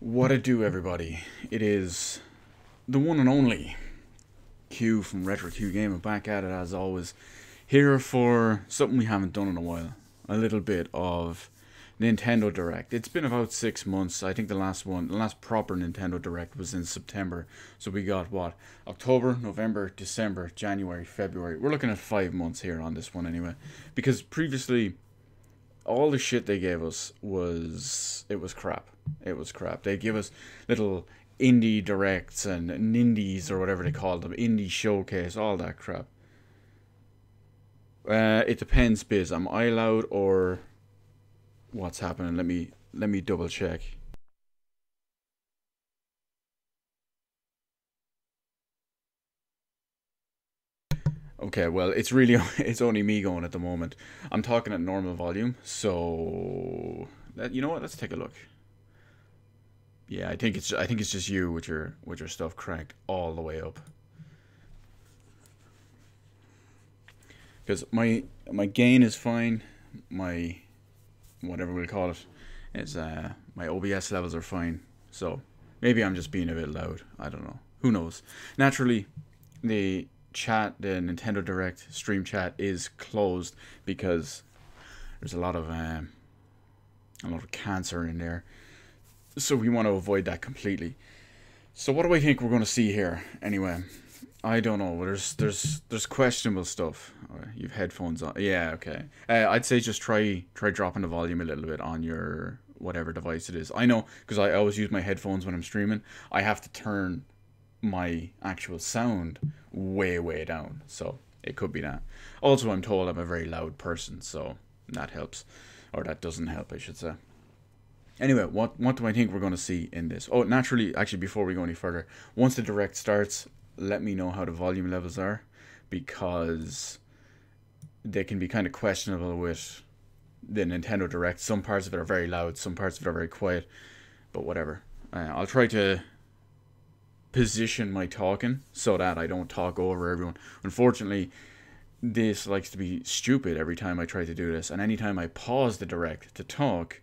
What it do, everybody? It is the one and only Q from Retro Q Gaming, back at it as always, here for something we haven't done in a while. A little bit of Nintendo Direct. It's been about 6 months. I think the last proper Nintendo Direct was in September. So we got what? October, November, December, January, February. We're looking at 5 months here on this one anyway. Because previously, all the shit they gave us was crap. It was crap. They give us little indie directs and nindies or whatever they called them, indie showcase, all that crap. It depends, Biz. Am I loud or what's happening? Let me double check. Okay, well, it's really it's only me going at the moment. I'm talking at normal volume, so you know what? Let's take a look. Yeah, I think it's just you with your stuff cranked all the way up. Because my gain is fine, my whatever we'll call it is my OBS levels are fine. So maybe I'm just being a bit loud. I don't know. Who knows? Naturally, the the Nintendo Direct stream chat is closed because there's a lot of cancer in there. So we want to avoid that completely. So what do I think we're going to see here? Anyway, I don't know. There's questionable stuff. You've headphones on. Yeah, okay. I'd say just try dropping the volume a little bit on your whatever device it is. I know because I always use my headphones when I'm streaming. I have to turn my actual sound way down. So it could be that. Also, I'm told I'm a very loud person, so that helps, or that doesn't help, I should say. Anyway, what do I think we're going to see in this? Oh, naturally, actually, before we go any further, once the direct starts, let me know how the volume levels are, because they can be kind of questionable with the Nintendo Direct. Some parts of it are very loud, some parts of it are very quiet, but whatever. I'll try to position my talking so that I don't talk over everyone. Unfortunately, this likes to be stupid every time I try to do this, and anytime I pause the direct to talk,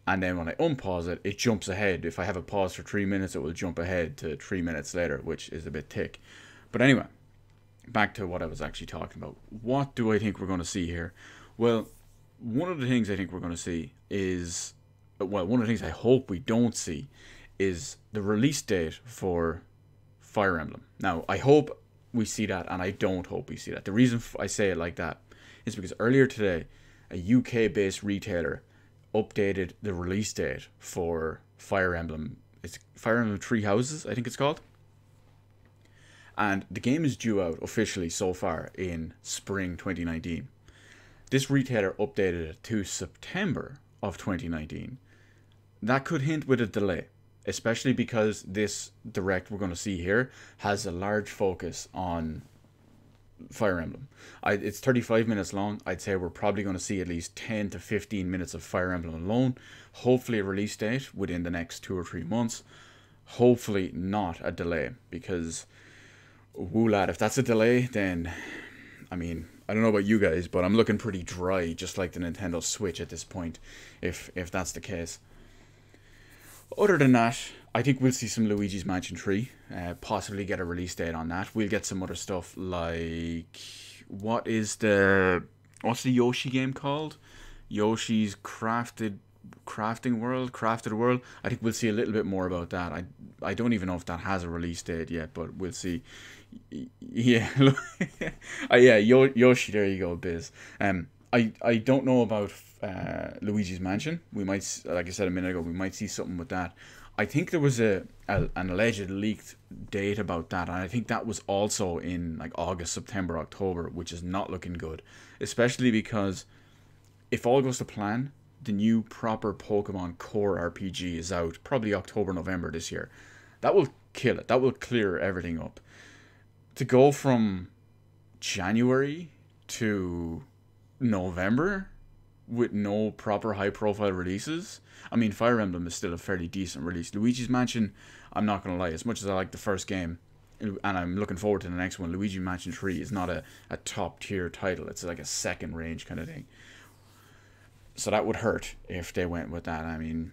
and then when I unpause it, it jumps ahead. If I have a pause for 3 minutes, it will jump ahead to 3 minutes later, which is a bit thick. But anyway, back to what I was actually talking about. What do I think we're going to see here? Well, one of the things I think we're going to see is, well, one of the things I hope we don't see is the release date for Fire Emblem. Now, I hope we see that, and I don't hope we see that. The reason I say it like that is because earlier today, a UK-based retailer updated the release date for Fire Emblem. It's Fire Emblem Three Houses, I think it's called. And the game is due out officially so far in spring 2019. This retailer updated it to September of 2019. That could hint with a delay, especially because this direct we're going to see here has a large focus on Fire Emblem. It's 35 minutes long. I'd say we're probably going to see at least 10 to 15 minutes of Fire Emblem alone. Hopefully a release date within the next 2 or 3 months. Hopefully not a delay, because woo lad, if that's a delay, then I mean, I don't know about you guys, but I'm looking pretty dry, just like the Nintendo Switch at this point, if that's the case. Other than that, I think we'll see some Luigi's Mansion 3, possibly get a release date on that. We'll get some other stuff like, what's the Yoshi game called? Yoshi's Crafted World. I think we'll see a little bit more about that. I don't even know if that has a release date yet, but we'll see. Yeah, yeah, Yoshi. There you go, Biz. I don't know about Luigi's Mansion. We might, like I said a minute ago, we might see something with that. I think there was an alleged leaked date about that, and I think that was also in like August, September, October, which is not looking good, especially because if all goes to plan, the new proper Pokemon Core RPG is out probably October, November this year. That will kill it. That will clear everything up. To go from January to November with no proper high profile releases. I mean, Fire Emblem is still a fairly decent release. Luigi's Mansion, I'm not going to lie, as much as I like the first game and I'm looking forward to the next one, Luigi Mansion 3 is not a top tier title. It's like a second range kind of thing. So that would hurt if they went with that. I mean,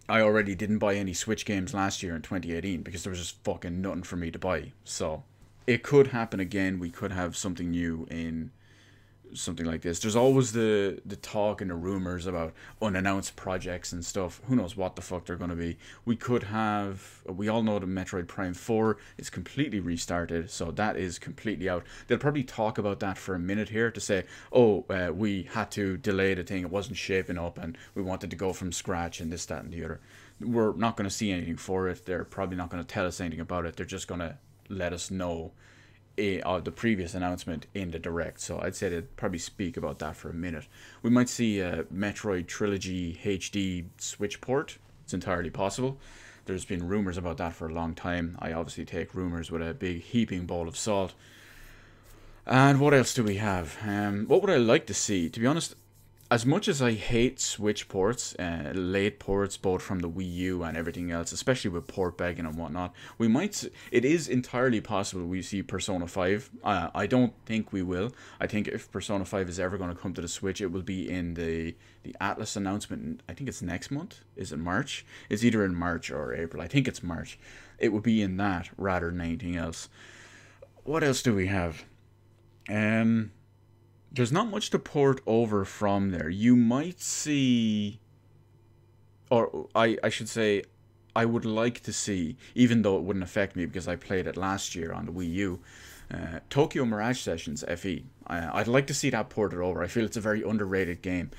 I already didn't buy any Switch games last year in 2018 because there was just fucking nothing for me to buy. So it could happen again. We could have something new in something like this. There's always the talk and the rumors about unannounced projects and stuff. Who knows what the fuck they're going to be. We could have, we all know that Metroid Prime 4 is completely restarted, so that is completely out. They'll probably talk about that for a minute here to say, oh, we had to delay the thing, it wasn't shaping up and we wanted to go from scratch and this, that and the other. We're not going to see anything for it. They're probably not going to tell us anything about it. They're just going to let us know the previous announcement in the Direct, so I'd say they'd probably speak about that for a minute. We might see a Metroid Trilogy HD Switch port. It's entirely possible. There's been rumors about that for a long time. I obviously take rumors with a big heaping bowl of salt. And what else do we have? What would I like to see? To be honest, as much as I hate Switch ports, late ports, both from the Wii U and everything else, especially with port begging and whatnot, we might. It is entirely possible we see Persona 5. I don't think we will. I think if Persona 5 is ever going to come to the Switch, it will be in the Atlas announcement. I think it's next month. Is it March? It's either in March or April. I think it's March. It would be in that rather than anything else. What else do we have? There's not much to port over from there. You might see, or I should say, I would like to see, even though it wouldn't affect me because I played it last year on the Wii U, Tokyo Mirage Sessions FE. I'd like to see that ported over. I feel it's a very underrated game,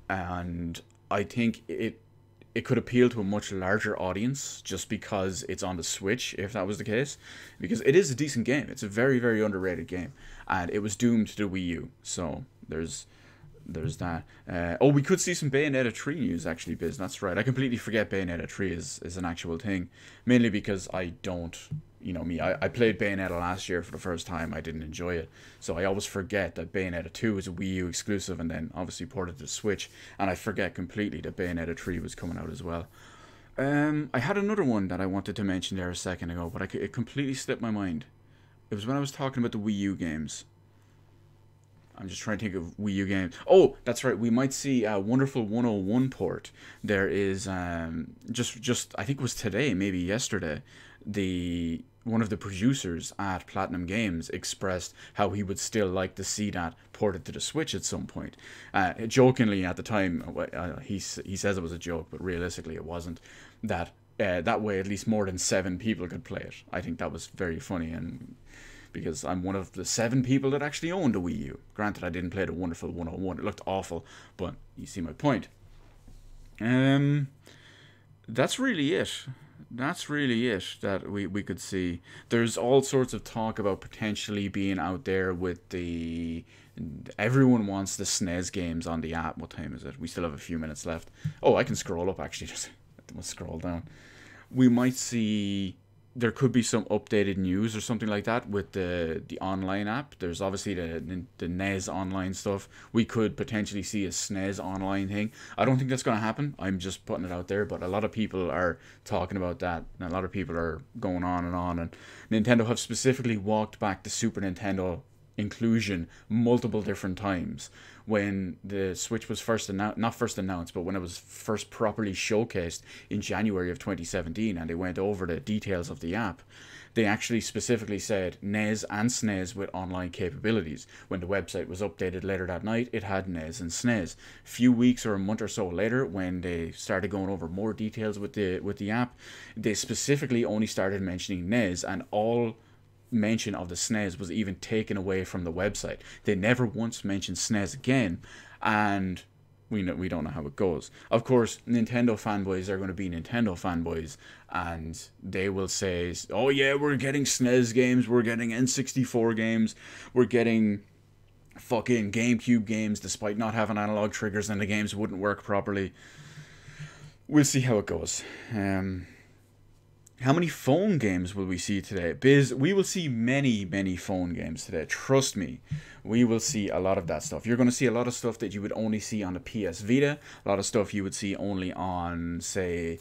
and I think it could appeal to a much larger audience just because it's on the Switch, if that was the case. Because it is a decent game. It's a very, very underrated game. And it was doomed to the Wii U. So there's that. Oh, we could see some Bayonetta 3 news, actually, Biz. That's right. I completely forget Bayonetta 3 is an actual thing. Mainly because I don't, you know me, I played Bayonetta last year for the first time. I didn't enjoy it. So I always forget that Bayonetta 2 is a Wii U exclusive and then obviously ported to the Switch. And I forget completely that Bayonetta 3 was coming out as well. I had another one that I wanted to mention there a second ago, but it completely slipped my mind. It was when I was talking about the Wii U games. I'm just trying to think of Wii U games. Oh, that's right. We might see a Wonderful 101 port. There is just I think it was today, maybe yesterday, one of the producers at Platinum Games expressed how he would still like to see that ported to the Switch at some point. Jokingly at the time, he says it was a joke, but realistically it wasn't. That way at least more than 7 people could play it. I think that was very funny, and because I'm one of the 7 people that actually owned a Wii U. Granted, I didn't play the Wonderful 101. It looked awful, but you see my point. That's really it. That's really it that we could see. There's all sorts of talk about potentially being out there with the... Everyone wants the SNES games on the app. What time is it? We still have a few minutes left. Oh, I can scroll up, actually. I must scroll down. We might see... There could be some updated news or something like that with the online app. There's obviously the NES online stuff. We could potentially see a SNES online thing. I don't think that's going to happen. I'm just putting it out there, but a lot of people are talking about that, and a lot of people are going on. And Nintendo have specifically walked back the Super Nintendo inclusion multiple different times. When the Switch was not first announced, but when it was first properly showcased in January of 2017, and they went over the details of the app, they actually specifically said NES and SNES with online capabilities. When the website was updated later that night, it had NES and SNES. A few weeks or a month or so later, when they started going over more details with the app, they specifically only started mentioning NES, and all mention of the SNES was even taken away from the website. They never once mentioned SNES again, and we don't know how it goes. Of course, Nintendo fanboys are going to be Nintendo fanboys, and they will say, oh yeah, we're getting SNES games, we're getting N64 games, we're getting fucking GameCube games despite not having analog triggers and the games wouldn't work properly. We'll see how it goes. How many phone games will we see today? Biz, we will see many, many phone games today. Trust me, we will see a lot of that stuff. You're going to see a lot of stuff that you would only see on the PS Vita. A lot of stuff you would see only on, say,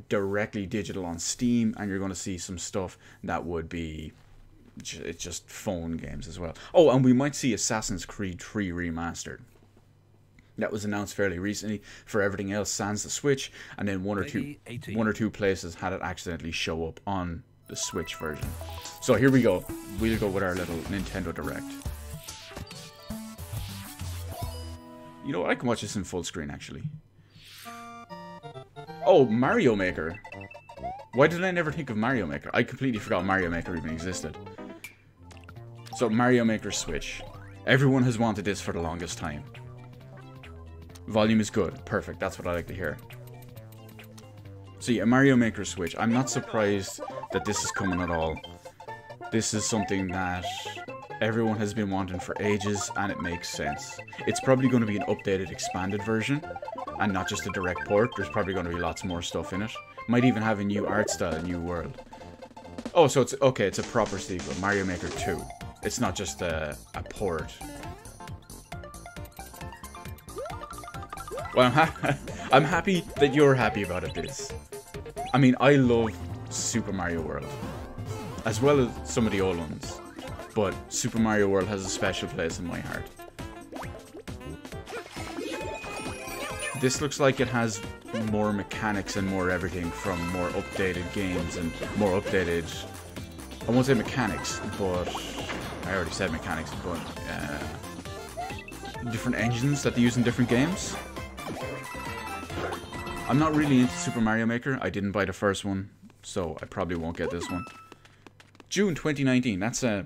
directly digital on Steam. And you're going to see some stuff that would be just phone games as well. Oh, and we might see Assassin's Creed 3 Remastered. that was announced fairly recently. For everything else, sans the Switch, and then one or two places had it accidentally show up on the Switch version. So here we go. We'll go with our little Nintendo Direct. You know what? I can watch this in full screen actually. Oh, Mario Maker. Why did I never think of Mario Maker? I completely forgot Mario Maker even existed. So Mario Maker Switch. Everyone has wanted this for the longest time. Volume is good. Perfect. That's what I like to hear. See, a Mario Maker Switch. I'm not surprised that this is coming at all. This is something that everyone has been wanting for ages, and it makes sense. It's probably going to be an updated, expanded version, and not just a direct port. There's probably going to be lots more stuff in it. Might even have a new art style, a new world. Oh, so it's okay. It's a proper sequel, Mario Maker 2. It's not just a port. Well, I'm happy that you're happy about it, Biz. I mean, I love Super Mario World, as well as some of the old ones. But Super Mario World has a special place in my heart. This looks like it has more mechanics and more everything from more updated games and more updated... I won't say mechanics, but... I already said mechanics, but... different engines that they use in different games. I'm not really into Super Mario Maker. I didn't buy the first one, so I probably won't get this one. June 2019. That's a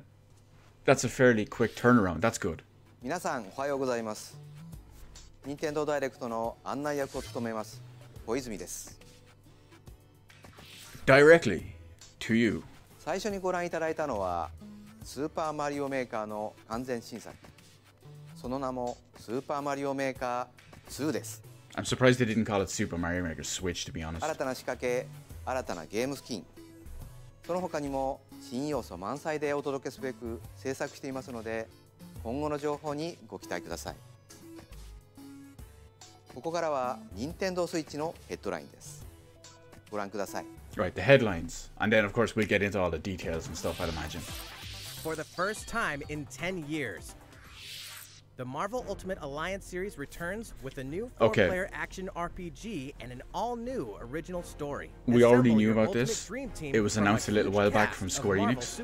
fairly quick turnaround. That's good. 皆さんおはようございます。Nintendo Direct の案内役を務めます小泉です。Directly to you. 最初にご覧いただいたのはスーパーマリオメーカーの完全新作。その名もスーパーマリオメーカー2です。I'm surprised they didn't call it Super Mario Maker Switch, to be honest. 新たな仕掛け、新たなゲームスキン、その他にも新要素満載でお届けすべく制作していますので、今後の情報にご期待ください。ここからは Nintendo Switch のヘッドラインです。ご覧ください。Right, the headlines. And then, of course, we'll get into all the details and stuff, I'd imagine. For the first time in 10 years, the Marvel Ultimate Alliance series returns with a new four-player action RPG and an all-new original story. We already knew about this. It was announced a little while back from Square Enix.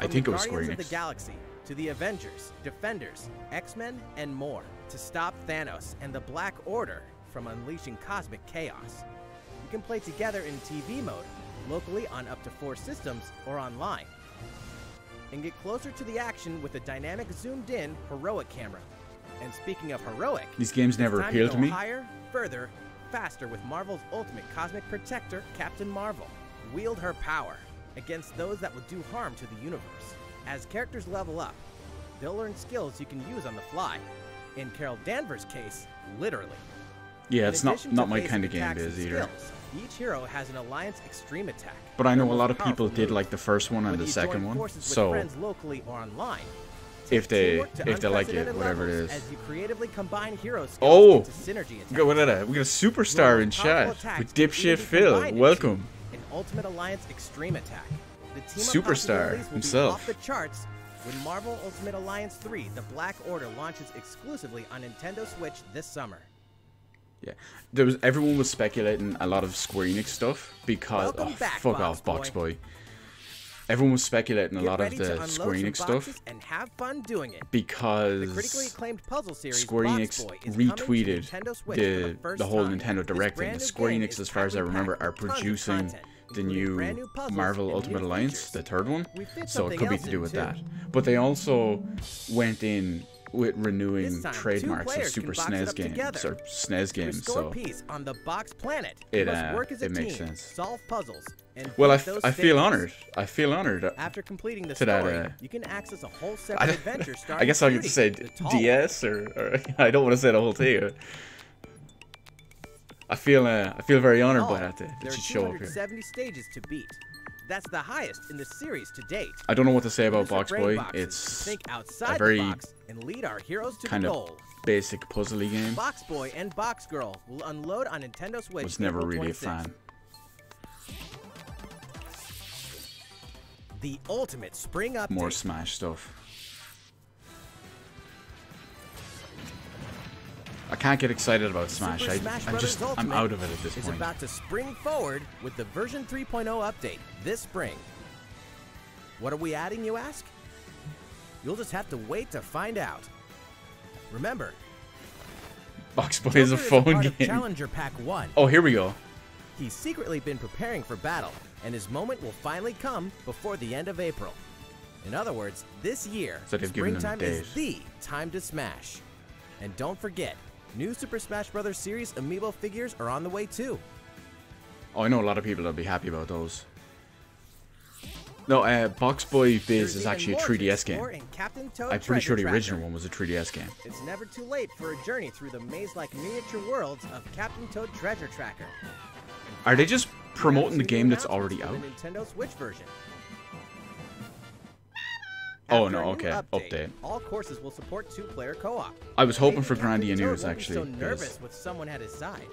I think it was Square Enix. Of the Galaxy to the Avengers, Defenders, X-Men, and more to stop Thanos and the Black Order from unleashing cosmic chaos. You can play together in TV mode, locally on up to 4 systems, or online. And get closer to the action with a dynamic zoomed-in heroic camera. And speaking of heroic, these games never appealed to me. Higher, further, faster with Marvel's ultimate cosmic protector, Captain Marvel. Wield her power against those that would do harm to the universe. As characters level up, they'll learn skills you can use on the fly. In Carol Danvers' case, literally. Yeah, it's not my kind of game, Biz, either. Each hero has an Alliance extreme attack. But I know a lot of people did like the first one and the second one, so if they like it, whatever it is. As you creatively combine hero skills oh, into synergy attacks. We got a superstar in chat with Dipshit Phil. Welcome. An Ultimate Alliance extreme attack. The team superstar himself. Off the charts when Marvel Ultimate Alliance 3: The Black Order launches exclusively on Nintendo Switch this summer. Yeah, everyone was speculating a lot of Square Enix stuff because fuck off, Box Boy. Everyone was speculating a lot of the Square Enix stuff and have fun doing it. Because the critically acclaimed puzzle series Square Enix retweeted the whole Nintendo Direct thing. Square Enix, as far as I remember, are producing the new Marvel Ultimate Alliance, the third one, so it could be to do with that. But they also went in with renewing trademarks of Super SNES games or SNES games, so on the Box Planet, it makes sense. Solve puzzles, and well, I feel honored. I feel honored. After completing the story, you can access a whole separate adventure. I guess I could say DS or I don't want to say the whole thing. I feel very honored by that. It should show up here. 70 stages to beat. That's the highest in the series to date. I don't know what to say about Box Boy. It's a very and lead our heroes to kind of basic puzzly game. Box Boy and Box Girl will unload on Nintendo Switch. Was never really a fan. The ultimate spring update. More Smash stuff. I can't get excited about Smash. Super Smash I'm Bros. Ultimate out of it at this is point. about to spring forward with the version 3.0 update this spring. What are we adding, you ask? You'll just have to wait to find out. Remember, Box Boy is a Joker phone part of game. Challenger Pack 1. Oh, here we go. He's secretly been preparing for battle, and his moment will finally come before the end of April. In other words, this year, So they've given him a springtime date. is the time to smash. And don't forget, new Super Smash Bros. Series amiibo figures are on the way too. Oh, I know a lot of people that'll be happy about those. No, Box Boy Biz There's is even actually a more to 3DS explore game. in Captain Toad I'm pretty sure the Treasure original Tracker. one was a 3DS game. It's never too late for a journey through the maze-like miniature worlds of Captain Toad Treasure Tracker. Are they just promoting the Two game new that's already out? announcements for the Nintendo Switch version. Oh, After no, a new okay, update. All courses will support two-player co-op. I was hoping Maybe for Captain Grandia Toad news, won't be actually. so 'cause nervous with someone at his side.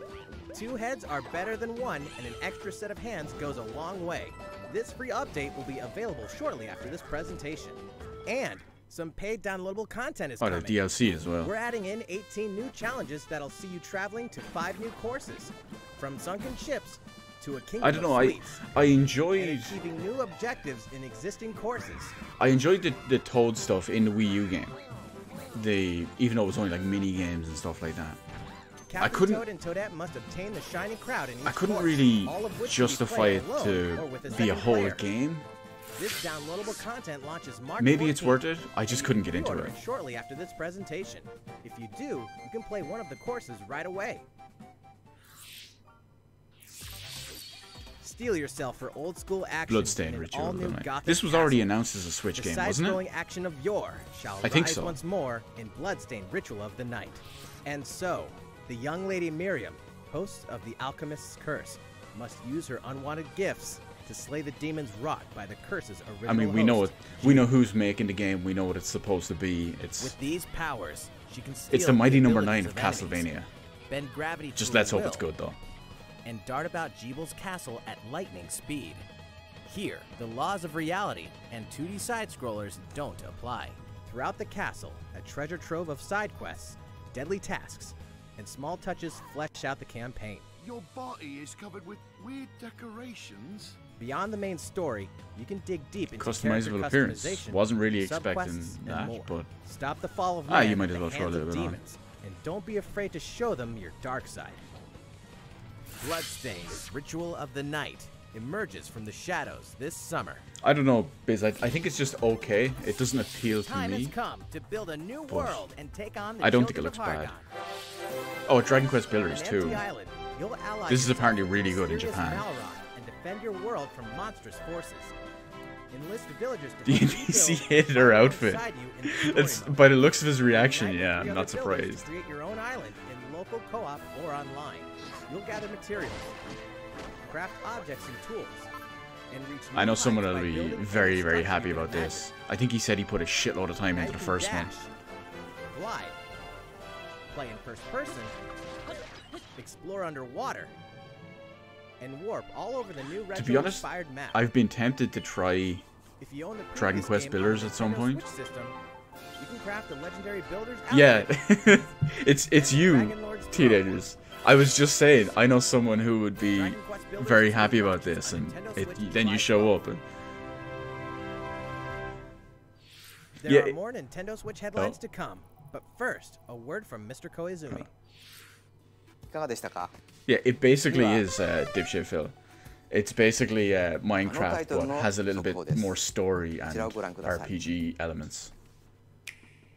Two heads are better than one, and an extra set of hands goes a long way. This free update will be available shortly after this presentation. And some paid downloadable content is Oh, coming. the DLC as well. We're adding in 18 new challenges that'll see you traveling to 5 new courses. From sunken ships to a kingdom I don't know, of I sweets. And enjoyed achieving new objectives in existing courses. the Toad stuff in the Wii U game. Even though it was only like mini games and stuff like that. Captain couldn't- Toad and Toadette must obtain the shining crowd in each I couldn't course, really all of which can be justify played it alone to or with a be a second whole player. game. This downloadable content launches March Maybe it's 14th, worth it. I just and couldn't you get can into pre-order it. shortly after this presentation. If you do, you can play one of the courses right away. Steel yourself for old school action Bloodstained in an Ritual of all-new the Night. Gothic This was castle. already announced as a Switch The game, wasn't side-scrolling it? action of yore shall I think rise so. once more in Bloodstained Ritual of the Night. And so, the young lady Miriam, host of the Alchemist's Curse, must use her unwanted gifts to slay the demons wrought by the curse's original I mean, we know host. it. We know who's making the game. We know what it's supposed to be. With these powers, she can steal It's the mighty number abilities 9 of enemies, Castlevania. bend gravity Just to her let's hope will, it's good though. and dart about Jeebel's castle at lightning speed. Here, the laws of reality and 2D side-scrollers don't apply. Throughout the castle, a treasure trove of side quests, deadly tasks, and small touches flesh out the campaign. Your body is covered with weird decorations. Beyond the main story, you can dig deep into Customizable character appearance. customization, Wasn't really subquests, expecting and that, more. but Stop the fall of you man might at as well the throw a hands of little bit on. demons, and don't be afraid to show them your dark side. Bloodstained Ritual of the Night emerges from the shadows this summer. I don't know, Biz. I think it's just okay. It doesn't appeal to Time me. has come to build a new world and take on the I don't think it children looks of bad. Hargon. Oh, Dragon Quest Builders On too. Empty Island, you'll ally This is yourself apparently with really good in mysterious Japan. Malrod and defend your world from monstrous forces. Enlist villagers to Do you help you see build hated her alongside outfit? you in the It's story mode. by the looks of his reaction. Unite Yeah, with I'm the not other builders to surprised. create your own island in local co-op or online. You'll gather materials, craft objects and tools, and reach I know new someone heights will by be building very, and very constructing happy your about magic. this. I think he said he put a shitload of time into the You can first one. dash, glide, play in first person, explore underwater, and warp all over the new To be honest, retro-inspired map. I've been tempted to try. If you own the Dragon previous Quest game Builders on the at some Nintendo point. Switch system, you can craft a legendary builder's Yeah, outfit. it's you, Dragon Lord's Throne. teenagers. I was just saying, I know someone who would be Dragon Quest Builders very is happy free about purchase this, on and Nintendo Switch then you July show 12th. up and There Yeah, are more Nintendo Switch headlines to come, but first, a word from Mr. Koizumi. いかがでしたか？ yeah, it basically Yeah. is dipshit Phil. It's basically Minecraft, title but no has a little bit 速報です。 more story and こちらをご覧ください。 RPG elements.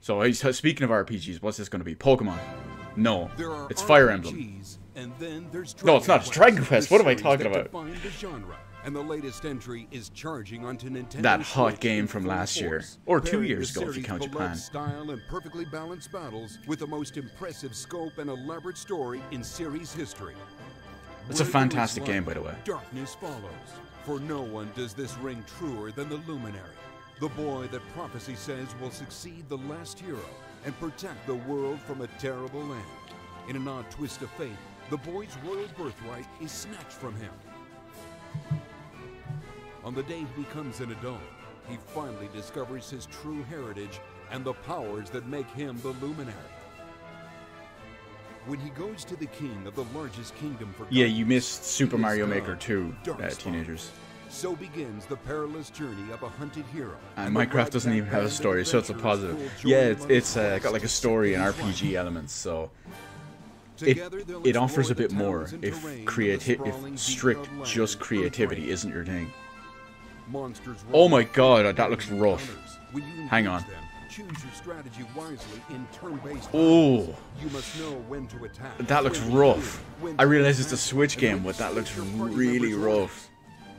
So speaking of RPGs, what's this going to be? Pokemon? No, There are it's Fire Emblem. RPGs, and then there's No, it's not. It's Dragon Quest. the What am I series talking that about? define the genre. And the latest entry is charging onto Nintendo That hot Switch game in from full last year. force, Or 2 pairing years the ago if you series' count beloved Japan. style and perfectly balanced battles with the most impressive scope and elaborate story in series history. It's a Where there is fantastic game, light, by the way. Darkness follows, for no one does this ring truer than the Luminary, the boy that prophecy says will succeed the last hero and protect the world from a terrible land. In an odd twist of fate, the boy's royal birthright is snatched from him. On the day he becomes an adult, he finally discovers his true heritage and the powers that make him the Luminary. when he goes to the king of the largest kingdom for Yeah, guidance, you missed Super it is Mario God, Maker 2, Darkspawn. teenagers. So begins the perilous journey of a hunted hero. And Minecraft doesn't even have a story, so it's a positive. Yeah, it's got like a story and RPG elements, so it offers a bit more if strict just creativity isn't your thing. Oh my god, that looks rough. Hang on. Choose your strategy wisely in turn-based Oh, you must know when to attack. that looks rough. I realize it's a Switch game, but that looks really rough.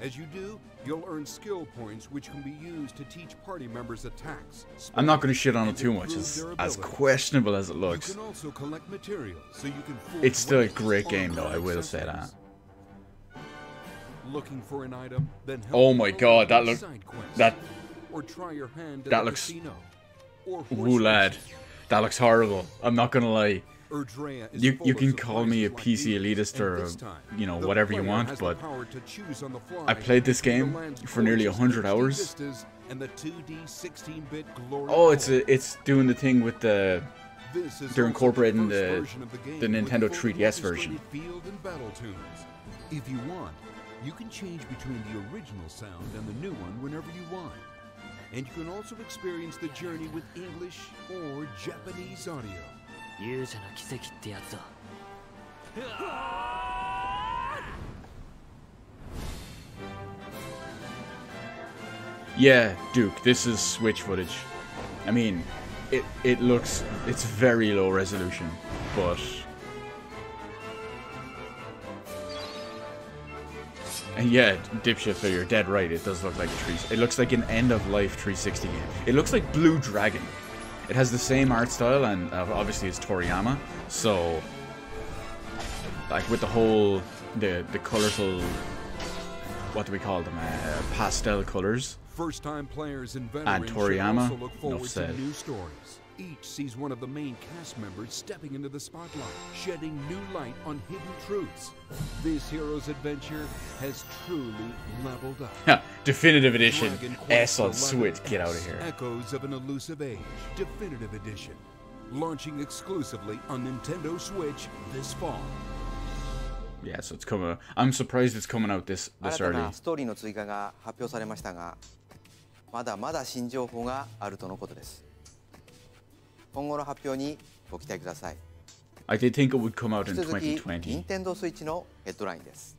As you do, you'll earn skill points which can be used to teach party members attacks. I'm not going to shit on it too much, as questionable as it You looks. can also collect materials so you can It's still a forge great weapons, game though, I will armor, say that. Looking for an item, then help Oh my god, that looks that or try your hand at that the looks- casino, or ooh horse lad, races. that looks horrible. I'm not gonna lie. Erdrea is You full of can call me a surprises PC like these, elitist and or this time, you know the whatever you player want, has the but power to choose on the fly I played this between game the land's for nearly gorgeous 100 HD hours. vistas and the 2D 16-bit glory Oh, of gold. it's doing the thing with the This is they're also incorporating first the version of game the with Nintendo fully 3DS version. orchestrated field and battle tunes. If you want, you can change between the original sound and the new one whenever you want. And you can also experience the journey with English or Japanese audio. 勇者の奇跡ってやつだ。 Yeah, Duke, this is Switch footage. I mean, it's very low resolution, but and yeah, dipshit figure, dead right. It does look like it looks like an end of life 360 game. It looks like Blue Dragon. It has the same art style, and obviously it's Toriyama. So, like with the whole the colorful, what do we call them? Pastel colors. First-time players and And veterans Toriyama, should also look enough forward to said. new stories. Each sees one of the main cast members stepping into the spotlight, shedding new light on hidden truths. This hero's adventure has truly leveled up. Definitive Edition. Dragon S Quest on XI Switch. Get out of S, here. Echoes of an Elusive Age, Definitive Edition. Launching exclusively on Nintendo Switch this fall. Yeah, so it's coming. I'm surprised it's coming out this 新た early. なストーリーの追加が発表されましたが、まだまだ新情報があるとのことです。今後の発表にご期待ください。 I did think it would come out 引 in き続き、 2020. Nintendo Switch のヘッドラインです。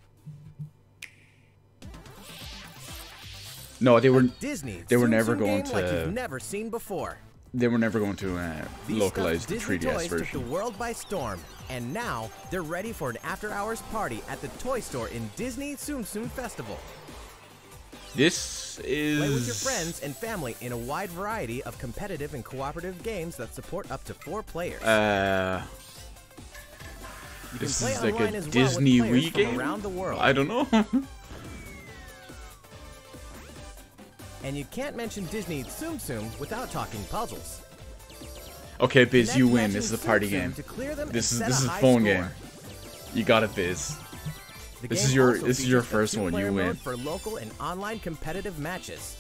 No, they were Disney. They were Tsum never Tsum going game like to- you've never seen before. they were never going to These localize stuffed the Disney 3DS toys took the version. world by storm, and now they're ready for an after-hours party at the toy store in Disney Tsum Tsum Festival. This is Play with your friends and family in a wide variety of competitive and cooperative games that support up to 4 players. You can this play is like online a as well Disney with players Wii from game. around the world. I don't know. And you can't mention Disney Tsum Tsum without talking puzzles. Okay, Biz, Connect you win. matching This is a Tsum party Tsum game. to clear them This and is set this is a high phone score. game. You got it, Biz. The This game is your- also this is your features a first one, you two-player win. mode for local and online competitive matches.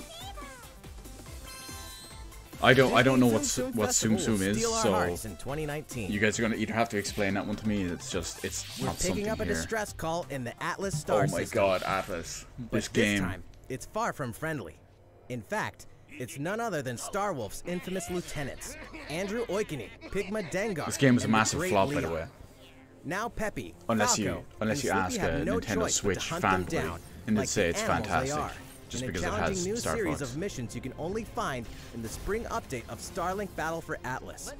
I don't know what Disney what Tsum Festival Tsum will is, steal our so hearts in 2019. you guys are gonna either have to explain that one to me. It's We're not picking something up a here. distress call in the Atlas star Oh my system. God, Atlas! But This this game. time, it's far from friendly. In fact, it's none other than Starwolf's infamous lieutenants, Andrew Oikini, Pigma Dengar. This game was a and the massive Great flop, by Leo. the way. Now Peppy, Unless Falco, you and Sleepy ask have a no Nintendo choice but to Switch hunt them fanboy, down, and they'd like say the it's animals they fantastic, are, just in because a it challenging has new Star series Fox. of missions you can only find in the spring update of Starlink Battle for Atlas.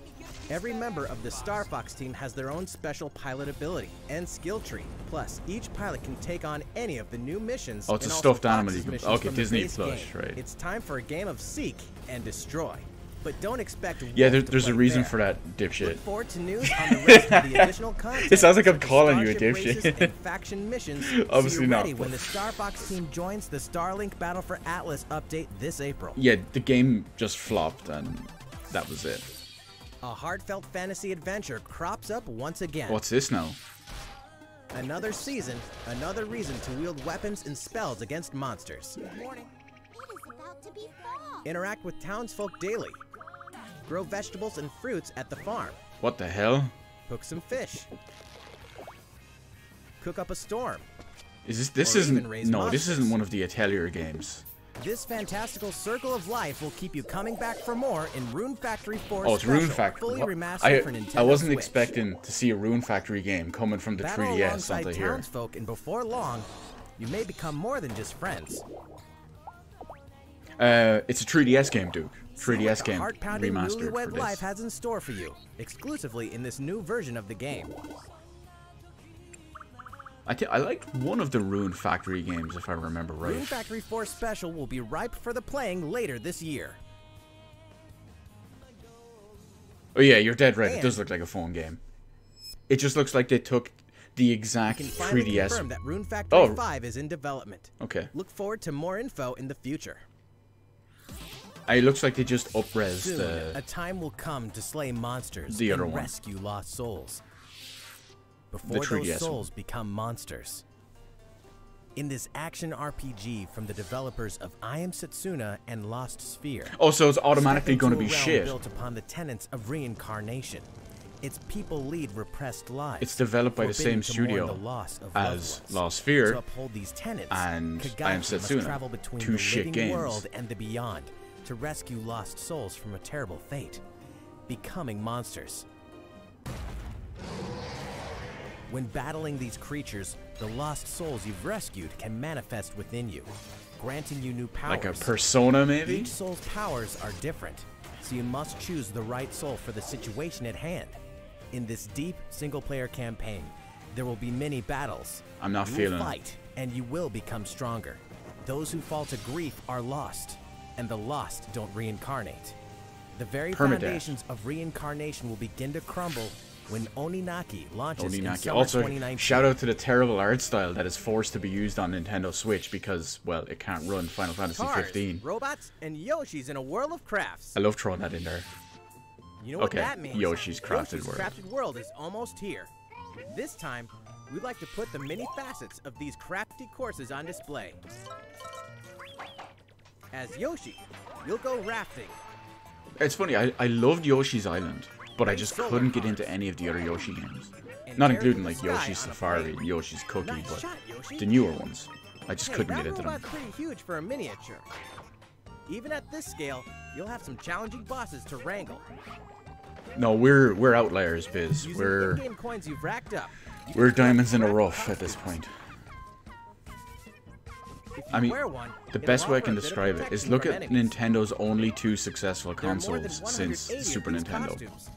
Every member of the Star Fox team has their own special pilot ability and skill tree. Plus, each pilot can take on any of the new missions. Oh, it's and a also stuffed animal Fox's you can- missions okay, from the Disney base Plus, game. right. It's time for a game of seek and destroy. But don't expect Yeah, Wolf to there's a play reason fair. for that, Look dipshit. forward to news on the rest of the additional content. It sounds like I'm such as calling you a Starship dipshit. races and faction missions. So Obviously you're not, ready when but- the Star Fox team joins the Starlink Battle for Atlas update this April. Yeah, the game just flopped, and that was it. A heartfelt fantasy adventure crops up once again. What's this now? Another season, another reason to wield weapons and spells against monsters. It is about to be fall. Interact with townsfolk daily. Grow vegetables and fruits at the farm. What the hell? Hook some fish. Cook up a storm. Is this Or isn't even raise no, this monsters. isn't one of the Atelier games. This fantastical circle of life will keep you coming back for more in Rune Factory 4 Oh, it's Special, Rune Factory. fully What? remastered for Nintendo I wasn't Switch. expecting to see a Rune Factory game coming from the Battle 3DS alongside onto here. townsfolk, and before long, you may become more than just friends. It's a 3DS game, Duke. See 3DS what the game heart-pounding remastered for newlywed this. life has in store for you, exclusively in this new version of the game. I liked one of the Rune Factory games, if I remember right. Rune Factory 4 Special will be ripe for the playing later this year. Oh yeah, you're dead right. It And- does look like a phone game. It just looks like they took the You exact can finally 3DS. confirm that Rune Factory Oh. 5 is in development. Okay. Look forward to more info in the future. It looks like they just up-res Soon, the... a time will come to slay monsters the other and one. rescue lost souls. Before 3DS those souls become monsters. In this action RPG from the developers of I Am Setsuna and Lost Sphere. Oh, so it's automatically Step going to into be a realm shit. built upon the tenets of reincarnation. Its people lead repressed lives. It's developed by the forbidden same to mourn studio the loss of as loved ones. Lost Sphere To uphold these tenets, and Kagaki I Am must Setsuna. travel between Two the shit living games. world and the beyond to rescue lost souls from a terrible fate, becoming monsters. When battling these creatures, the lost souls you've rescued can manifest within you, granting you new powers. Like a Persona, maybe? Each soul's powers are different, so you must choose the right soul for the situation at hand. In this deep single-player campaign, there will be many battles. I'm not You will feeling it. fight, and you will become stronger. Those who fall to grief are lost, and the lost don't reincarnate. The very Permadeath. foundations of reincarnation will begin to crumble when Oninaki launches in Oninaki. summer Also, 2019. shout out to the terrible art style that is forced to be used on Nintendo Switch because, well, it can't run Final Fantasy Cars, 15. robots, and Yoshis in a world of crafts. I love throwing that in there. You know what Okay, that means? Yoshi's Crafted World. Crafted World is almost here. This time, we'd like to put the many facets of these crafty courses on display. As Yoshi, you'll go rafting. It's funny, I loved Yoshi's Island, but I Race just solar couldn't get cars. into any of the other Yoshi games. And Not tear including through like the sky Yoshi's on a Safari, plane. Yoshi's Cookie, Nice but shot, Yoshi. the newer ones. I just Hey, couldn't that get into them. robot's pretty huge for a miniature. Even at this scale, you'll have some challenging bosses to wrangle. No, we're outliers, Biz. Using We're in-game coins you've racked up, you we're can collect diamonds in the crafted rough at this costumes. point. If you I mean, wear one, the it'll best way I offer can a bit of describe it is protection look from at enemies. Nintendo's only two successful There are more than consoles since 180 of Super these Nintendo. costumes.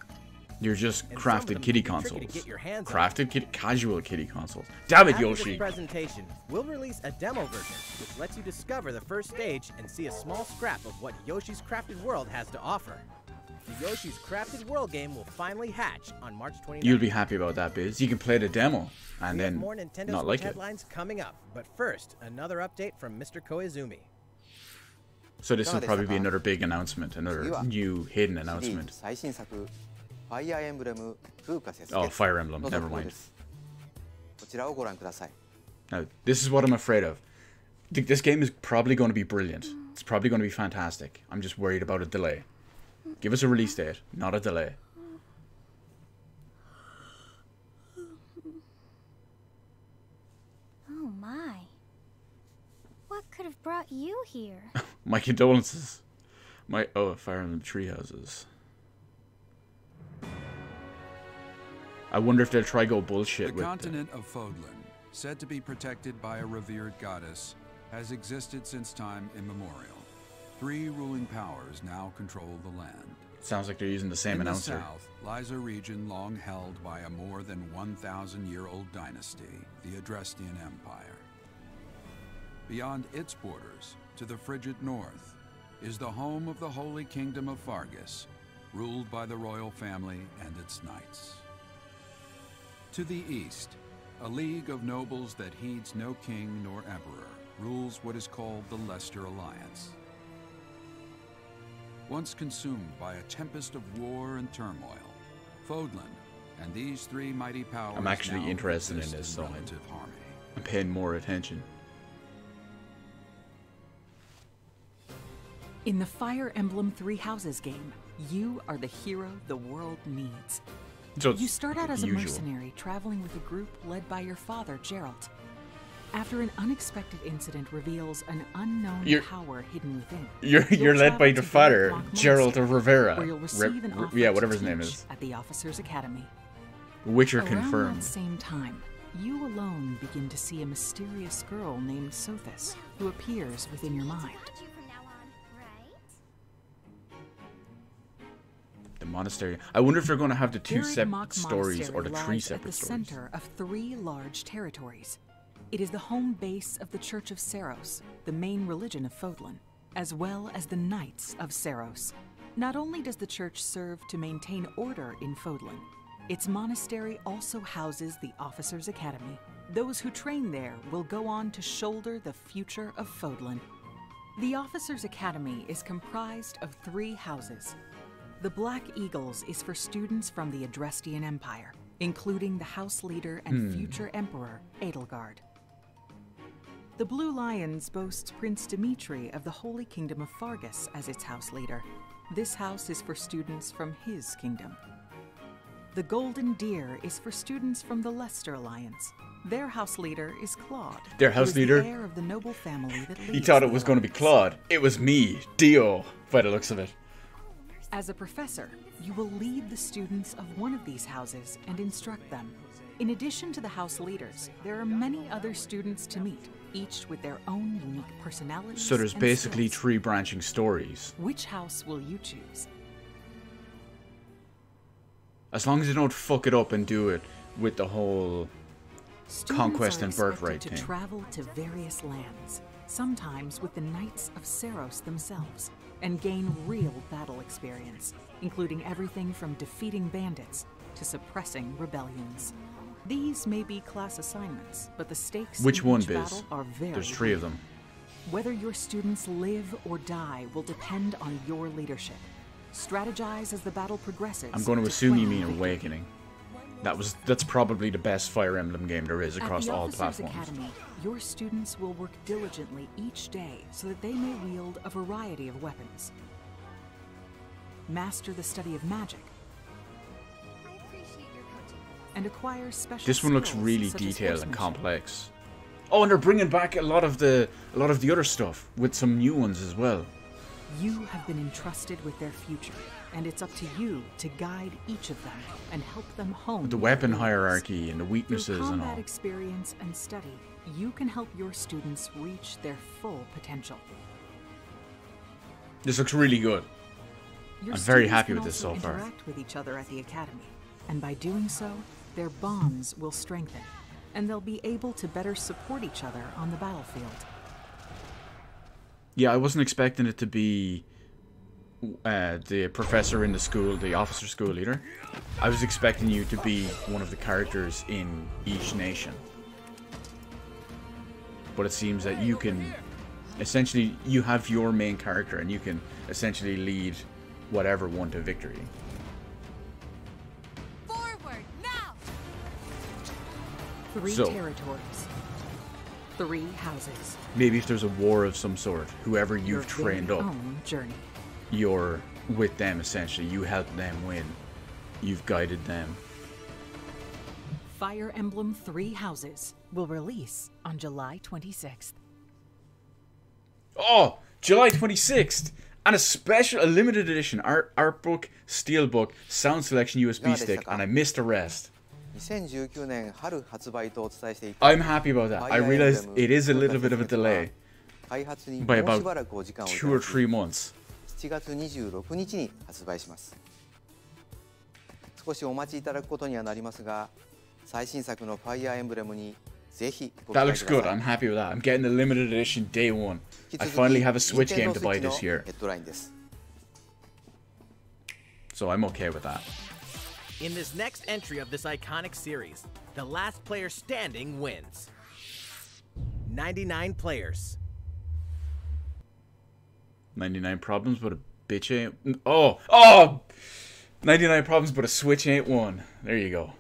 You're just And some of them crafted kitty can be tricky to consoles. get your hands on. Crafted kitty, casual kitty consoles. Damn it, After Yoshi! this presentation, we'll release a demo version, which lets you discover the first stage and see a small scrap of what Yoshi's Crafted World has to offer. The Yoshi's Crafted World game will finally hatch on March 29th. You'll be happy about that, Biz. You can play the demo and We have then more Nintendo not Switch like it. headlines coming up, but first, another update from Mr. Koizumi. So this will probably be いかがでしたか？ another big announcement, another new hidden シリーズ announcement. 最新作ファイアーエンブレム風化節 Oh, Fire Emblem. の Never 続報 mind. ですこちらをご覧ください Now, this is what I'm afraid of. This game is probably going to be brilliant. It's probably going to be fantastic. I'm just worried about a delay. Give us a release date, not a delay. Oh my. What could have brought you here? My condolences. Fire Emblem Tree Houses. I wonder if they'll try go bullshit The with continent of Fodlan, said to be protected by a revered goddess, has existed since time immemorial. 3 ruling powers now control the land. Sounds like they're using the same In announcer. the south lies a region long held by a more than 1,000-year-old dynasty, the Adrestian Empire. Beyond its borders, to the frigid north, is the home of the Holy Kingdom of Fargus, ruled by the royal family and its knights. To the east, a league of nobles that heeds no king nor emperor rules what is called the Leicester Alliance. Once consumed by a tempest of war and turmoil, Fodlan and these 3 mighty powers I'm actually now interested in exist this, so relative harmony. I'm paying more attention. In the Fire Emblem Three Houses game, you are the hero the world needs. So it's You start out as a usual. mercenary traveling with a group led by your father, Geralt. After an unexpected incident reveals an unknown power hidden within, You're led by your father, Geralt of Rivera. where you'll receive an offer yeah, to whatever his name teach is. at the Officers Academy. Witcher Around confirmed. that same time, you alone begin to see a mysterious girl named Sothis, who appears within your mind. The monastery. I wonder if they're going to have the two Garreg separate Mach stories or Monastery the three lies separate at the stories. center of 3 large territories. It is the home base of the Church of Seiros, the main religion of Fodlan, as well as the Knights of Seiros. Not only does the church serve to maintain order in Fodlan, its monastery also houses the Officers Academy. Those who train there will go on to shoulder the future of Fodlan. The Officers Academy is comprised of 3 houses. The Black Eagles is for students from the Adrestian Empire, including the house leader and future emperor, Edelgard. The Blue Lions boasts Prince Dimitri of the Holy Kingdom of Fargus as its house leader. This house is for students from his kingdom. The Golden Deer is for students from the Leicester Alliance. Their house leader is Claude. Their house leader? The heir of the noble family that He leads thought the it was going to be Alliance. Claude. It was me, Dio, by the looks of it. As a professor, you will lead the students of one of these houses and instruct them. In addition to the house leaders, there are many other students to meet, each with their own unique personalities. So there's and basically skills. 3 branching stories. Which house will you choose? As long as you don't fuck it up and do it with the whole Students conquest are and birthright expected thing. to travel to various lands, sometimes with the Knights of Seiros themselves, and gain real battle experience, including everything from defeating bandits to suppressing rebellions. These may be class assignments, but the stakes Which in one, each Biz? battle are very There's 3 of real. them. Whether your students live or die will depend on your leadership. Strategize as the battle progresses. I'm going to assume you claim mean victory. Awakening. That's probably the best Fire Emblem game there is across At the all Officers platforms. Academy, your students will work diligently each day so that they may wield a variety of weapons. Master the study of magic. And acquire special This one looks skills really such as detailed and horsemanship. complex. Oh, and they're bringing back a lot of the other stuff with some new ones as well. You have been entrusted with their future, and it's up to you to guide each of them and help them hone The their weapon abilities. hierarchy and the Through weaknesses and combat all. experience and study, you can help your students reach their full potential. This looks really good. Your I'm very students happy can with this also so far. interact with each other at the academy, and by doing so, their bonds will strengthen, and they'll be able to better support each other on the battlefield. Yeah, I wasn't expecting it to be the professor in the school, the officer school leader. I was expecting you to be one of the characters in each nation. But it seems that you can, essentially, you have your main character and you can essentially lead whatever one to victory. Forward now! 3 So- territories, 3 houses, Maybe if there's a war of some sort, whoever your you've trained very up, own journey. you're with them essentially. You help them win. You've guided them. Fire Emblem 3 Houses will release on July 26th. Oh, July 26th! And a limited edition art book, steel book, sound selection USB stick, and I missed the rest. 2019年春発売とお伝えしていた I'm happy about that. I realize it is a little bit of a delay 開発にも by うし about ばらくお時間をいた 2 or だき 3 months. 7月26日に発売します。少しお待ちいただくことにはなりますが、最新作のファイアーエンブレムにぜひご期 That 待 looks くだ good. さい。 I'm happy with that. I'm getting the limited edition day one. 引き I 続き finally have a Switch game to buy Nintendo this Switch year, のヘッドラインです。 so I'm okay with that. In this next entry of this iconic series, the last player standing wins. 99 players. 99 problems, but a bitch ain't... Oh! 99 problems, but a Switch ain't one. There you go.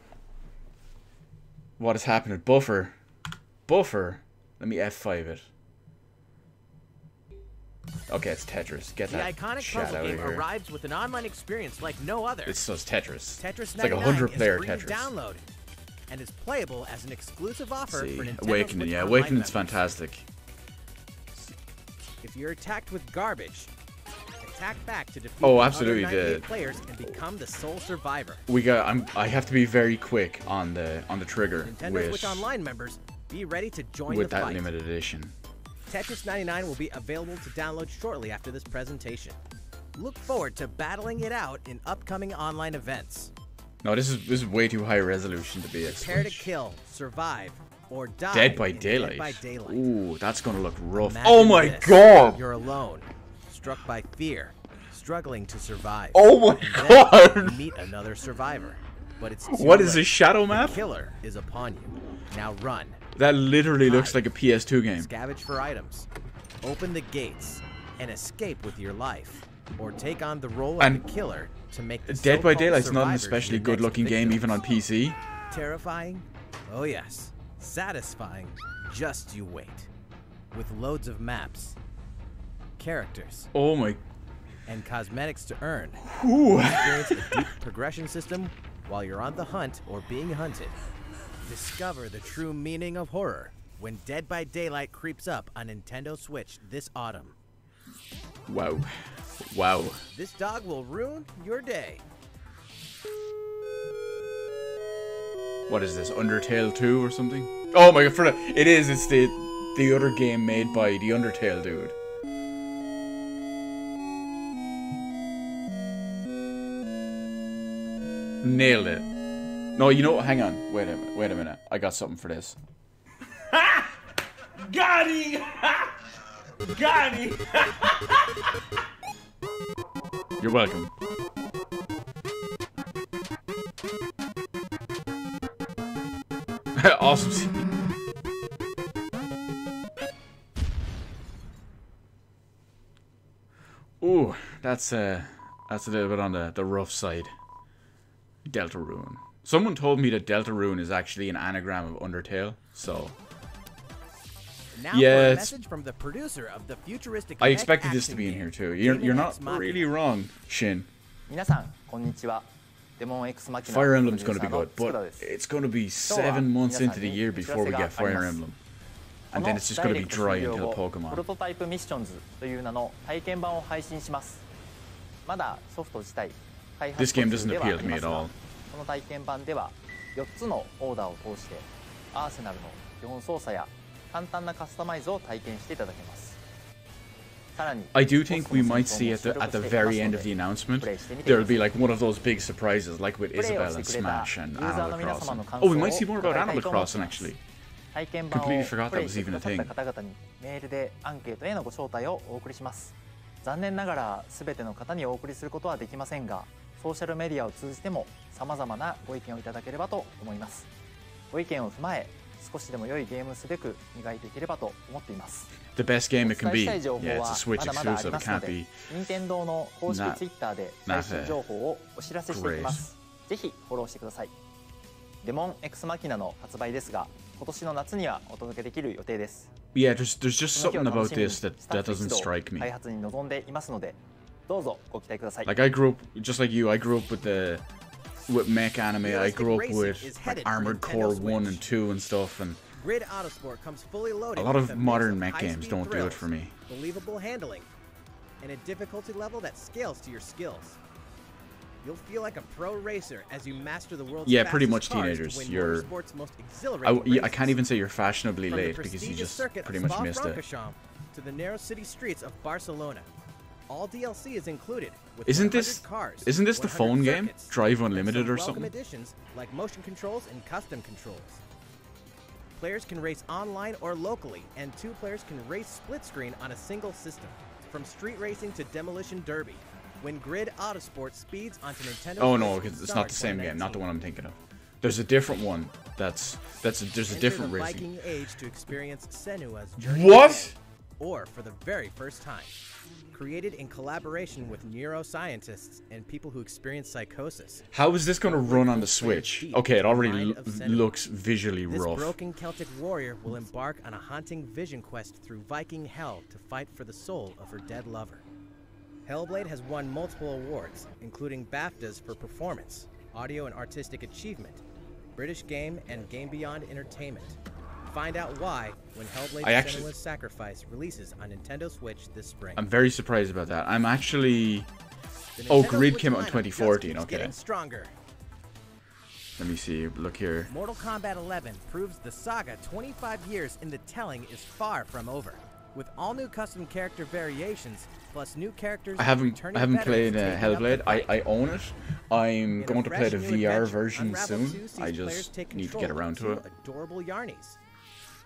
What has happened? Buffer. Let me F5 it. Okay, it's Tetris. Get The that iconic shit puzzle out of game here. arrives with an online experience like no other. It's Tetris. Tetris It's like 99 100-player is free to Tetris. download and is playable as an exclusive offer See, for Nintendo Awakening, Switch yeah, Online Awakening's members. fantastic. If you're attacked with garbage, attack back to defeat Oh, the absolutely, other 98 the- players and become the sole survivor. I have to be very quick on the trigger Nintendo Switch Online members, be ready to join with the that fight. limited edition. Tetris 99 will be available to download shortly after this presentation. Look forward to battling it out in upcoming online events. No, this is way too high resolution to be a Prepare to Switch. kill, survive, or die Dead by in Daylight. Dead by Daylight. Ooh, that's gonna look rough. Imagine Oh my this. god! You're alone, struck by fear, struggling to survive. Oh my And then god! you meet another survivor, but it's too What is late. this shadow The map? killer is upon you. Now run. That literally looks Hide. like a PS2 game. Scavenge for items. Open the gates and escape with your life, or take on the role of And the killer to make the Dead by so-called Daylight's not an survivors especially your good-looking next game, even victims. on PC. Terrifying? Oh yes. Satisfying? Just you wait. With loads of maps, characters, Oh my. and cosmetics to earn. Ooh. Experience a deep progression system while you're on the hunt or being hunted. Discover the true meaning of horror when Dead by Daylight creeps up on Nintendo Switch this autumn. Wow. Wow. This dog will ruin your day. What is this? Undertale 2 or something? Oh my god, it is. It's the other game made by the Undertale dude. Nailed it. No, you know what? Hang on. Wait a minute. I got something for this. Got him! Got him! You're welcome. Awesome. Ooh, that's a little bit on the rough side. Deltarune. Someone told me that Deltarune is actually an anagram of Undertale, so Now Yeah, for a it's- message from the producer of the futuristic I mech expected this to action be in game, here too. You're Demon not X Machina. really wrong, Shin. 皆さんこんにちは。デモン X マキナ Fire の Emblem's going to be プロデューサーの good, 佃 but です。 it's going to be 7 months into the year before we get Fire Emblem. And then it's just going to be dry until プロ Pokemon. トタイプミッションズという名の体験版を配信します。まだソフト自体開発 This game 途 doesn't 中ではあ appeal り to me ま at すが、 all. この体験版では4つのオーダーを通してアーセナルの基本操作や簡単なカスタマイズを体験していただけます。さらに I do think we might see at the very end of the announcement, there'll be like one of those big surprises, like with Isabelle and Smash and Animal Crossing. Oh, we might see more about Animal Crossing actually. 体験版を Completely forgot プレ that イ was してく even だ a さった thing. 方々にメールでアンケートへのご招待をお送りします。残念ながら全ての方にお送りすることはできませんが、ソーシャルメディアを通じても様々なご意見をいただければと思います。ご意見を踏まえ、少しでも良いゲームをすべく磨いていければと思っています。 The best game it can お伝え be. したい情報 Yeah, は it's a Switch まだまだあり exclusive. ま It すの can't で、 be 任天堂の公式 not- ツイッターで最新情報をお知らせしていきます。ぜひフォローしてください。デモン X マキナの発売ですが、今年の夏にはお届けできる予定です。 Yeah, there's just この日 something を楽 about しみに this スタッ that フ一 doesn't 同 strike me. 開発に臨んでいますので、どうぞご期待ください。 Like I grew up just like you. I grew up with mech anime. I grew up with like Armored Core 1 and 2 and stuff, and Grid Autosport comes fully loaded a lot with of a mix modern of mech games high-speed don't do it thrills, for me. Believable handling, and a difficulty level that scales to your skills. You'll feel like a pro racer as you master the world's Yeah, pretty fastest much cars teenagers. to win You're- motorsport's most exhilarating I races. can't even say you're fashionably From the late because you prestigious just circuit pretty of much missed it. Spa-Francorchamps to the narrow city streets of Barcelona. All DLC is included with Isn't 100 this cars, isn't this the 100 phone game? circuits, Drive and Unlimited some or welcome something? additions like motion controls and custom controls. Players can race online or locally, and two players can race split screen on a single system. From street racing to demolition derby, when Grid Autosport speeds onto Nintendo. Oh no, Switch because it's summer not the same game. Not the 2019. one I'm thinking of. There's a different one. There's a Enter different the racing. Viking Age to experience Senua's journey. What? or for the very first time. Created in collaboration with neuroscientists and people who experience psychosis. How is this going to run on the Switch? Okay, it already looks visually this rough. This broken Celtic warrior will embark on a haunting vision quest through Viking hell to fight for the soul of her dead lover. Hellblade has won multiple awards, including BAFTAs for performance, audio and artistic achievement, British Game and Game Beyond Entertainment. Find out why when Hellblade: Senua's Sacrifice releases on Nintendo Switch this spring. I'm very surprised about that. I'm actually... Oh, Grid came out in 2014, okay. Stronger. Let me see, look here. Mortal Kombat 11 proves the saga 25 years in the telling is far from over. With all new custom character variations, plus new characters... I haven't played Hellblade. I own it. I'm going to play the VR version soon. I just need to get around to it. Adorable Yarnies.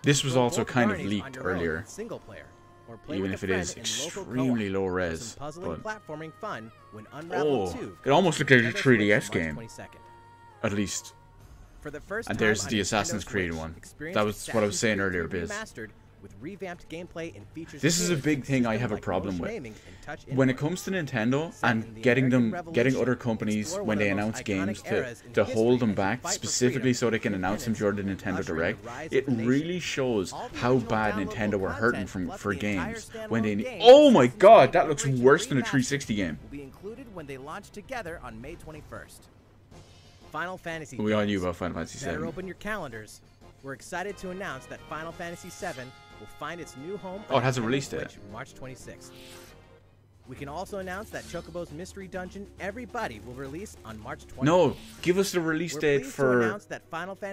This was also kind of leaked earlier, even if it is extremely low res. But oh, it almost looked like a 3DS game, at least. And there's the Assassin's Creed one. That was what I was saying earlier, Biz. With revamped gameplay and features. This is a big thing I have a problem with. When it comes to Nintendo and getting other companies when they announce games to hold them back specifically so they can announce them during the Nintendo Direct, it really shows how bad Nintendo were hurting for games when they. Oh my God, that looks worse than a 360 game. Will be included when they launch together on May 21st. Final Fantasy. We all knew about Final Fantasy 7. Better open your calendars. We're excited to announce that Final Fantasy 7 will find its new home. Oh, it hasn't released yet. March 26th. We can also announce that Chocobo's Mystery Dungeon Everybody will release on March 20th. No, give us the release date for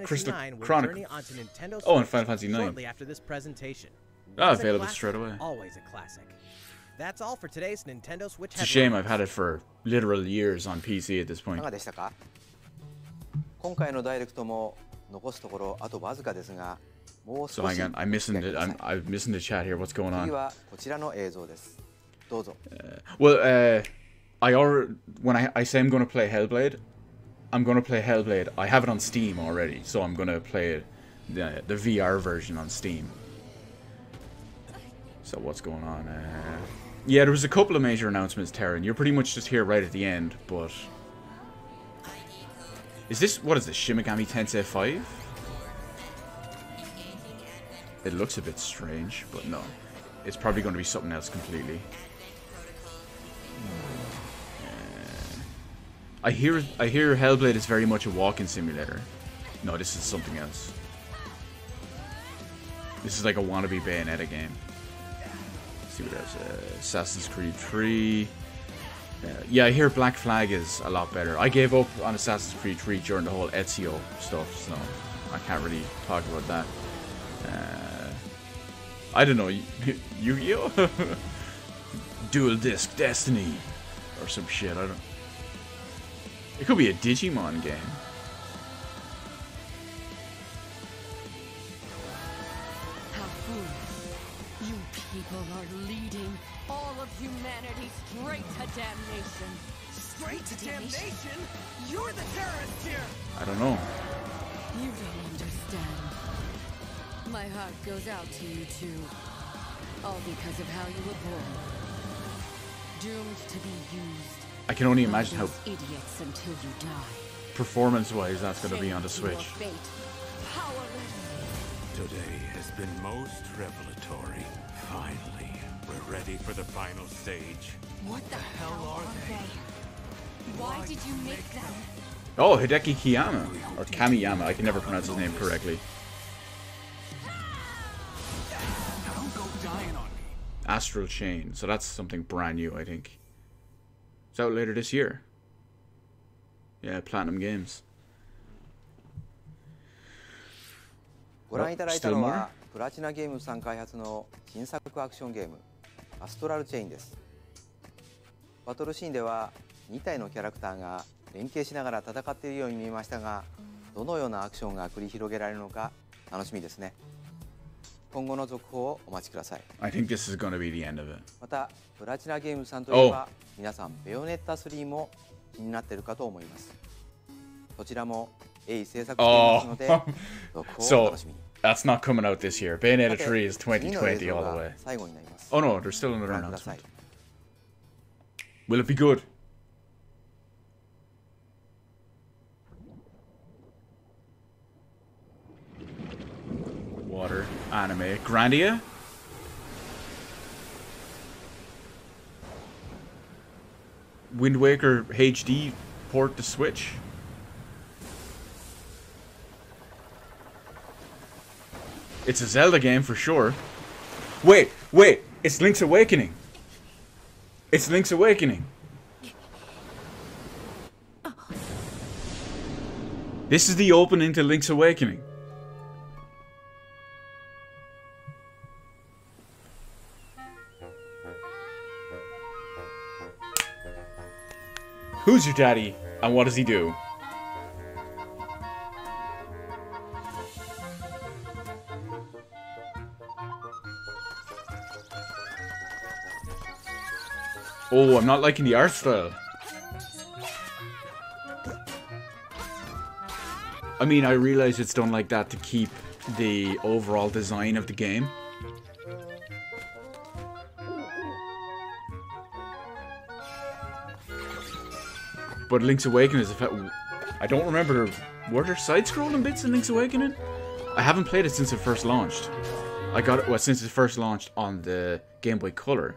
Crystal Chronicle. Oh, and Final Fantasy 9. Shortly after this presentation. Ah, available straight away. Always a classic. That's all for today's Nintendo Switch. It's a shame I've had it for literal years on PC at this point. 今回のダイレクトも残すところあとわずかですが、もう少し So hang on, I'm missing the chat here. What's going on? 次はこちらの映像です。どうぞ。Well, when I say I'm going to play Hellblade, I'm going to play Hellblade. I have it on Steam already, so I'm going to play it, the VR version on Steam. So what's going on? Yeah, there was a couple of major announcements, Terran. You're pretty much just here right at the end, but... What is this, Shin Megami Tensei 5? It looks a bit strange, but no. It's probably going to be something else completely. I hear Hellblade is very much a walking simulator. No, this is something else. This is like a wannabe Bayonetta game. Let's see what else. Assassin's Creed 3. Yeah, I hear Black Flag is a lot better. I gave up on Assassin's Creed 3 during the whole Ezio stuff, so I can't really talk about that. I don't know, Yu-Gi-Oh? Dual Disc Destiny or some shit. I don't. It could be a Digimon game. How foolish! You people are leading all of humanity straight to damnation. Straight to damnation? You're the terrorist here! I don't know. You don't understand. My heart goes out to you too. All because of how you were born. Doomed to be used. I can only imagine how idiots until you die. Performance-wise that's going to be on the Switch. Today has been most revelatory. Finally, we're ready for the final stage. What the hell are they? Why did you make them? Oh, Hideki Kiyama. Or Kamiyama. I can never pronounce his name correctly. Astral Chain. So that's something brand new, I think. It's out later this year. Yeah, Platinum Games. ご覧いただいたのはプラチナゲームさん開発の新作アクションゲームアストラルチェインです。バトルシーンでは2体のキャラクターが連携しながら戦っているように見えましたが、どのようなアクションが繰り広げられるのか楽しみですね。今後の続報をお待ちください。I think this is going to be the end of it. またプラチナゲームさんといえば、皆さんベヨネッタ3も気になっているかと思います。こちらも鋭意制作していますので、続報をお楽しみに。That's not coming out this year. Bayonetta 3 is 2020 all the way. Oh no, there's still another announcement. Will it be good? Water, anime, Grandia? Wind Waker HD port to Switch? It's a Zelda game for sure. Wait, it's Link's Awakening. It's Link's Awakening. This is the opening to Link's Awakening. Who's your daddy, and what does he do? Oh, I'm not liking the art style. I mean, I realize it's done like that to keep the overall design of the game. But Link's Awakening is a fact. I don't remember. Were there side-scrolling bits in Link's Awakening? I haven't played it since it first launched. I got it since it first launched on the Game Boy Color.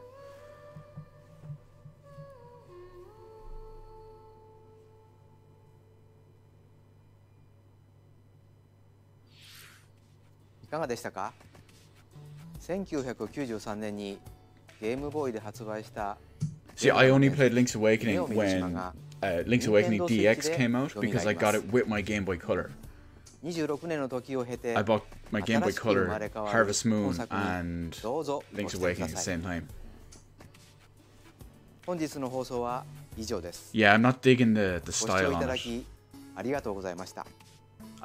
See, I only played Link's Awakening when Link's Awakening DX came out because I got it with my Game Boy Color. I bought my Game Boy Color, Harvest Moon, and Link's Awakening at the same time. Yeah, I'm not digging the style on it.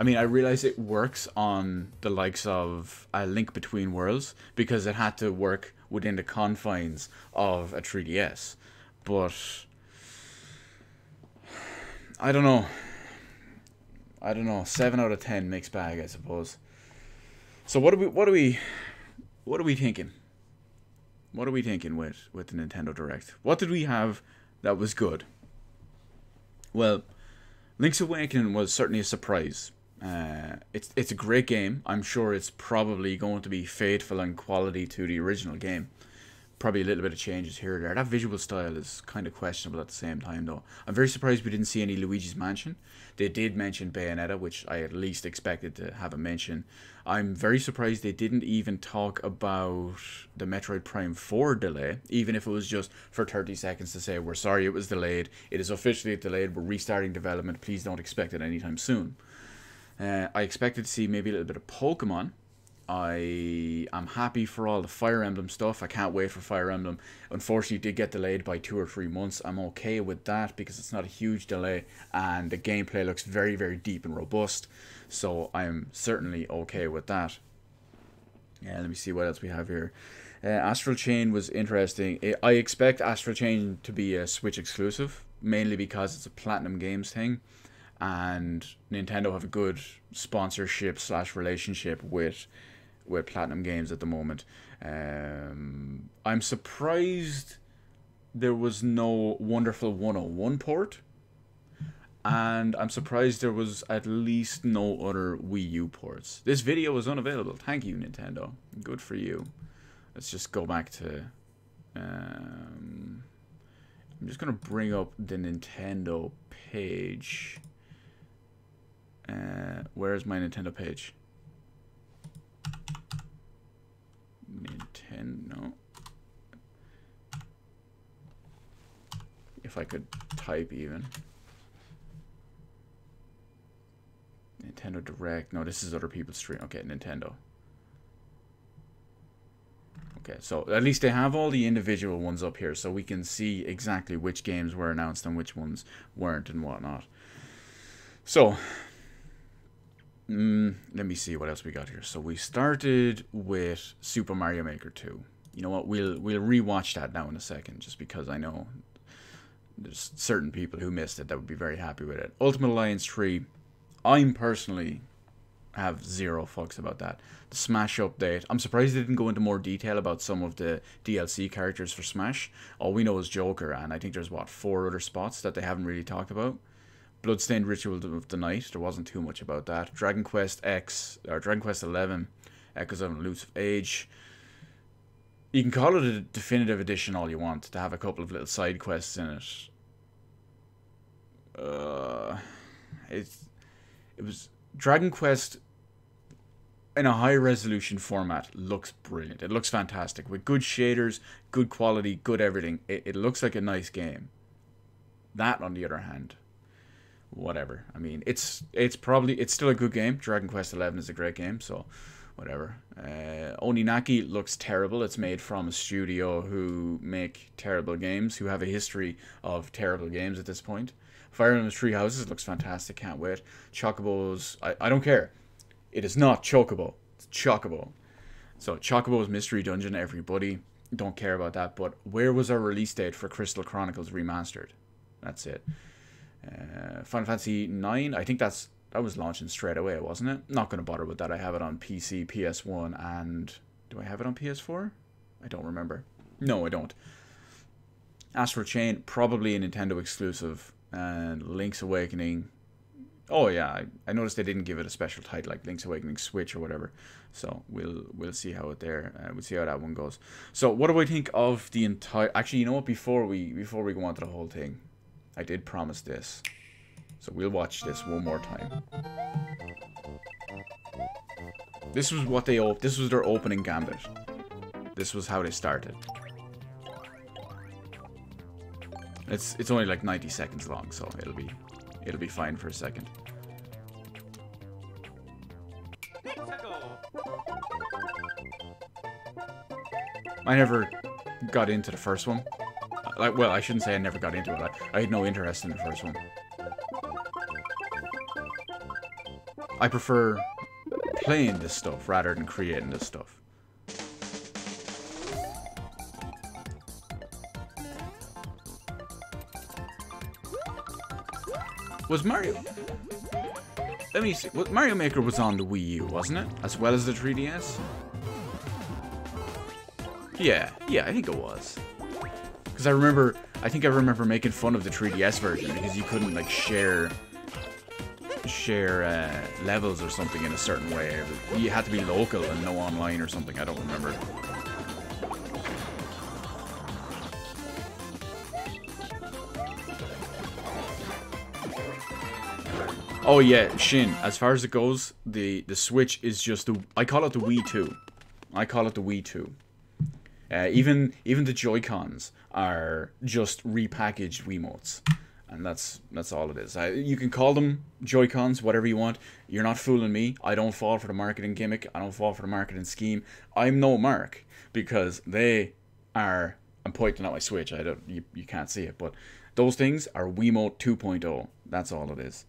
I mean, I realize it works on the likes of A Link Between Worlds because it had to work within the confines of a 3DS. But I don't know. 7 out of 10 mixed bag, I suppose. So what are we thinking? What are we thinking with the Nintendo Direct? What did we have that was good? Well, Link's Awakening was certainly a surprise. It's a great game. I'm sure it's probably going to be faithful in quality to the original game. Probably a little bit of changes here or there. That visual style is kind of questionable at the same time, though. I'm very surprised we didn't see any Luigi's Mansion. They did mention Bayonetta, which I at least expected to have a mention. I'm very surprised they didn't even talk about the Metroid Prime 4 delay, even if it was just for 30 seconds to say, we're sorry it was delayed. It is officially delayed. We're restarting development. Please don't expect it anytime soon. I expected to see maybe a little bit of Pokemon. I am happy for all the Fire Emblem stuff. I can't wait for Fire Emblem. Unfortunately, it did get delayed by 2 or 3 months. I'm okay with that because it's not a huge delay and the gameplay looks very, very deep and robust. So I'm certainly okay with that. Yeah, let me see what else we have here. Astral Chain was interesting. I expect Astral Chain to be a Switch exclusive, mainly because it's a Platinum Games thing. And Nintendo have a good sponsorship / relationship with Platinum Games at the moment. I'm surprised there was no Wonderful 101 port. And I'm surprised there was at least no other Wii U ports. This video was unavailable. Thank you, Nintendo. Good for you. Let's just go back to... I'm just going to bring up the Nintendo page. Where's my Nintendo page? Nintendo. If I could type even. Nintendo Direct. No, this is other people's stream. Okay, Nintendo. Okay, so at least they have all the individual ones up here so we can see exactly which games were announced and which ones weren't and whatnot. So... let me see what else we got here. So we started with Super Mario Maker 2. You know what? We'll rewatch that now in a second, just because I know there's certain people who missed it that would be very happy with it. Ultimate Alliance 3. I'm personally have zero fucks about that. The Smash update, I'm surprised they didn't go into more detail about some of the DLC characters for Smash. All we know is Joker, and I think there's, what, 4 other spots that they haven't really talked about. Bloodstained Ritual of the Night, there wasn't too much about that. Dragon Quest X, or Dragon Quest 11, Echoes of an Elusive Age. You can call it a definitive edition all you want, to have a couple of little side quests in it. It was Dragon Quest in a high resolution format. Looks brilliant. It looks fantastic with good shaders, good quality, good everything. It looks like a nice game. That, on the other hand, whatever. I mean, it's still a good game. Dragon Quest 11 is a great game, so whatever. Oninaki looks terrible. It's made from a studio who make terrible games, who have a history of terrible games at this point. Fire Emblem Three Houses looks fantastic. Can't wait. Chocobos, I don't care. It is not Chocobo. It's Chocobo. So Chocobo's Mystery Dungeon, everybody. Don't care about that. But where was our release date for Crystal Chronicles Remastered? That's it. Final Fantasy 9, I think that was launching straight away, wasn't it? Not going to bother with that. I have it on PC, PS1, and... do I have it on PS4? I don't remember. No, I don't. Astral Chain, probably a Nintendo exclusive. And Link's Awakening. Oh yeah, I noticed they didn't give it a special title like Link's Awakening Switch or whatever. So we'll see how we'll see how that one goes. So what do I think of the entire? Actually, you know what? Before we go on to the whole thing, I did promise this, so we'll watch this one more time. This was what they this was their opening gambit. This was how they started. It's only like 90 seconds long, so it'll be fine for a second. I never got into the first one. Well, I shouldn't say I never got into it. I had no interest in the first one. I prefer playing this stuff rather than creating this stuff. Was Mario... Let me see. Mario Maker was on the Wii U, wasn't it? As well as the 3DS? Yeah, I think it was. Because I think I remember making fun of the 3DS version because you couldn't, like, share levels or something in a certain way. You had to be local and no online or something. I don't remember. Oh yeah, Shin, as far as it goes, the Switch is just I call it the Wii 2. I call it the Wii 2. Even the Joy-Cons are just repackaged Wiimotes. And that's all it is. You can call them Joy-Cons, whatever you want. You're not fooling me. I don't fall for the marketing gimmick. I don't fall for the marketing scheme. I'm no mark because they are... I'm pointing at my Switch. You can't see it, but those things are Wiimote 2.0. That's all it is.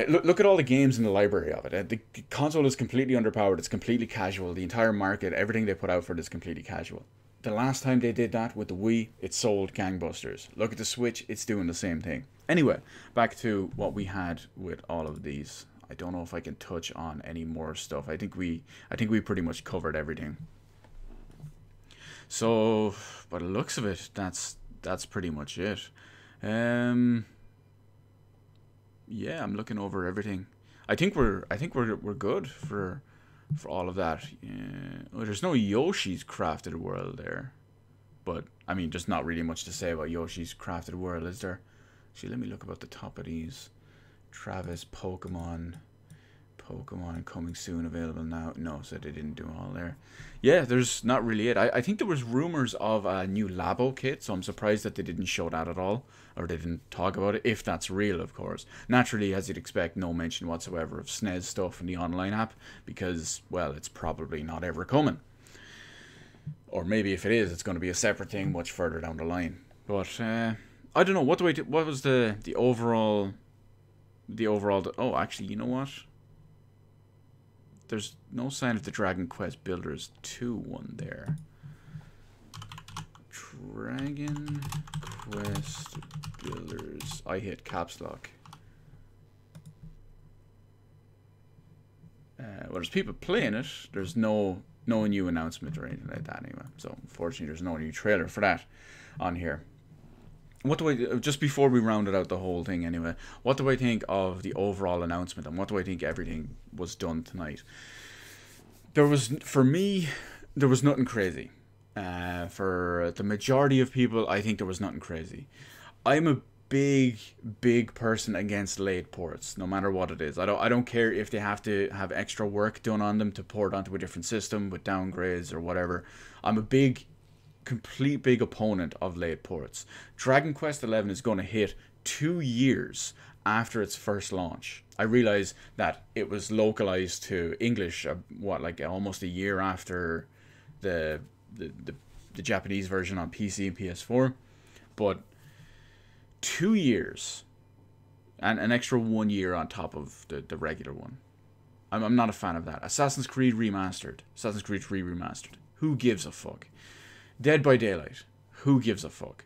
Look at all the games in the library of it. The console is completely underpowered. It's completely casual. The entire market, everything they put out for it is completely casual. The last time they did that with the Wii, it sold gangbusters. Look at the Switch, it's doing the same thing. Anyway, back to what we had with all of these. I don't know if I can touch on any more stuff. I think we pretty much covered everything. So, by the looks of it, that's pretty much it. Yeah, I'm looking over everything. I think we're good for all of that. Yeah. Well, there's no Yoshi's Crafted World there, but I mean, just not really much to say about Yoshi's Crafted World, is there? Actually, let me look about the top of these. Travis, Pokemon coming soon, available now. No, so they didn't do all there. Yeah, there's not really it. I think there was rumors of a new Labo kit, so I'm surprised that they didn't show that at all, or they didn't talk about it, if that's real, of course. Naturally, as you'd expect, no mention whatsoever of SNES stuff in the online app, because, well, it's probably not ever coming. Or maybe if it is, it's going to be a separate thing much further down the line. But, I don't know, what was the overall... Oh, actually, you know what? There's no sign of the Dragon Quest Builders 2 one there. Dragon Quest Builders. I hit caps lock. Well, there's people playing it. There's no new announcement or anything like that anyway. So unfortunately, there's no new trailer for that on here. What do I, just before we rounded out the whole thing anyway, what do I think of the overall announcement, and what do I think everything was done tonight? For me, there was nothing crazy. For the majority of people, I think there was nothing crazy. I'm a big person against late ports, no matter what it is. I don't care if they have to have extra work done on them to port onto a different system with downgrades or whatever. I'm a big opponent of late ports. Dragon Quest XI is going to hit 2 years after its first launch. I realize that it was localized to English, like almost a year after the Japanese version on PC and PS4, but 2 years and an extra 1 year on top of the regular one. I'm not a fan of that. Assassin's Creed Remastered, Assassin's Creed 3 Remastered, who gives a fuck? Dead by Daylight, who gives a fuck?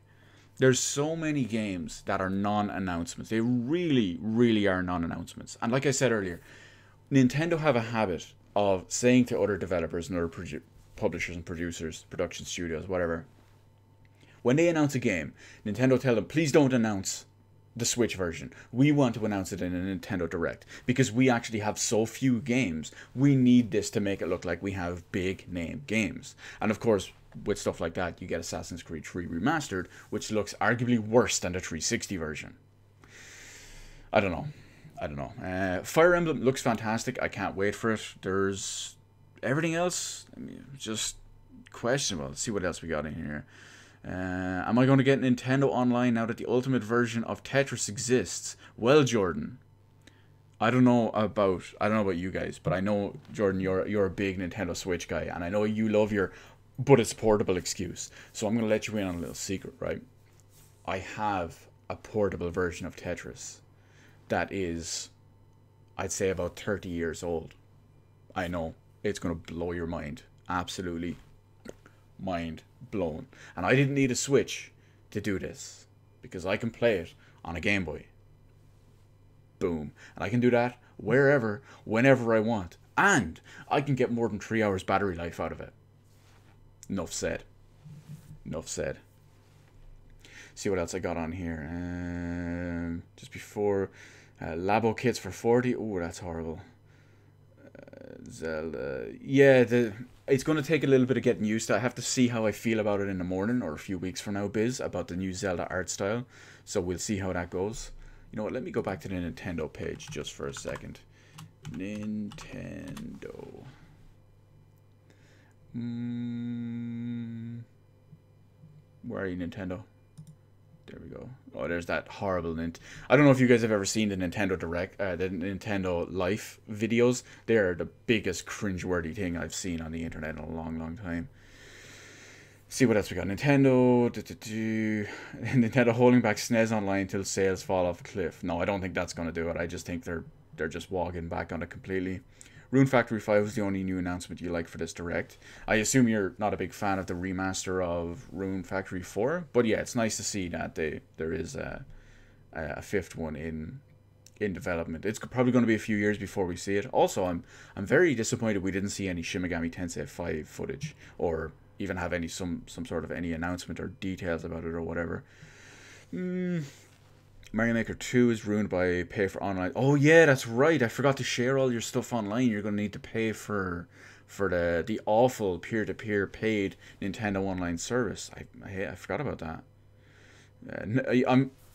There's so many games that are non-announcements. They really are non-announcements. And like I said earlier, Nintendo have a habit of saying to other developers and other publishers and producers, production studios, whatever, when they announce a game, Nintendo tell them, please don't announce the Switch version. We want to announce it in a Nintendo Direct because we actually have so few games. We need this to make it look like we have big name games. And of course, with stuff like that, you get Assassin's Creed 3 Remastered, which looks arguably worse than the 360 version. I don't know. Fire Emblem looks fantastic. I can't wait for it. There's everything else, I mean, just questionable. Let's see what else we got in here. Am I going to get Nintendo Online now that the ultimate version of Tetris exists? Well, Jordan, I don't know about you guys, but I know, Jordan, you're a big Nintendo Switch guy, and I know you love your but it's portable excuse. So I'm going to let you in on a little secret, right? I have a portable version of Tetris that is, I'd say, about 30 years old. I know, it's going to blow your mind. Absolutely mind blown. And I didn't need a Switch to do this, because I can play it on a Game Boy. Boom. And I can do that wherever, whenever I want. And I can get more than 3 hours battery life out of it. Enough said. Enough said. See what else I got on here. Just before, Labo kits for 40. Oh, that's horrible. Zelda. Yeah, it's going to take a little bit of getting used to. I have to see how I feel about it in the morning, or a few weeks from now, Biz, about the new Zelda art style. So we'll see how that goes. You know what, let me go back to the Nintendo page just for a second. Nintendo. Where are you, Nintendo? There we go. Oh, there's that horrible I don't know if you guys have ever seen the Nintendo Direct, the Nintendo Life videos. They're the biggest cringeworthy thing I've seen on the internet in a long time. See what else we got. Nintendo. Nintendo holding back SNES Online until sales fall off a cliff. No, I don't think that's going to do it. I just think they're just walking back on it completely. Rune Factory 5 was the only new announcement you like for this Direct. I assume you're not a big fan of the remaster of Rune Factory 4, but yeah, it's nice to see that there is a fifth one in development. It's probably going to be a few years before we see it. Also, I'm very disappointed we didn't see any Shin Megami Tensei 5 footage, or even have any some sort of any announcement or details about it or whatever. Mario Maker 2 is ruined by pay for online. Oh yeah, that's right. I forgot to share all your stuff online. You're going to need to pay for the awful peer-to-peer paid Nintendo Online service. I forgot about that.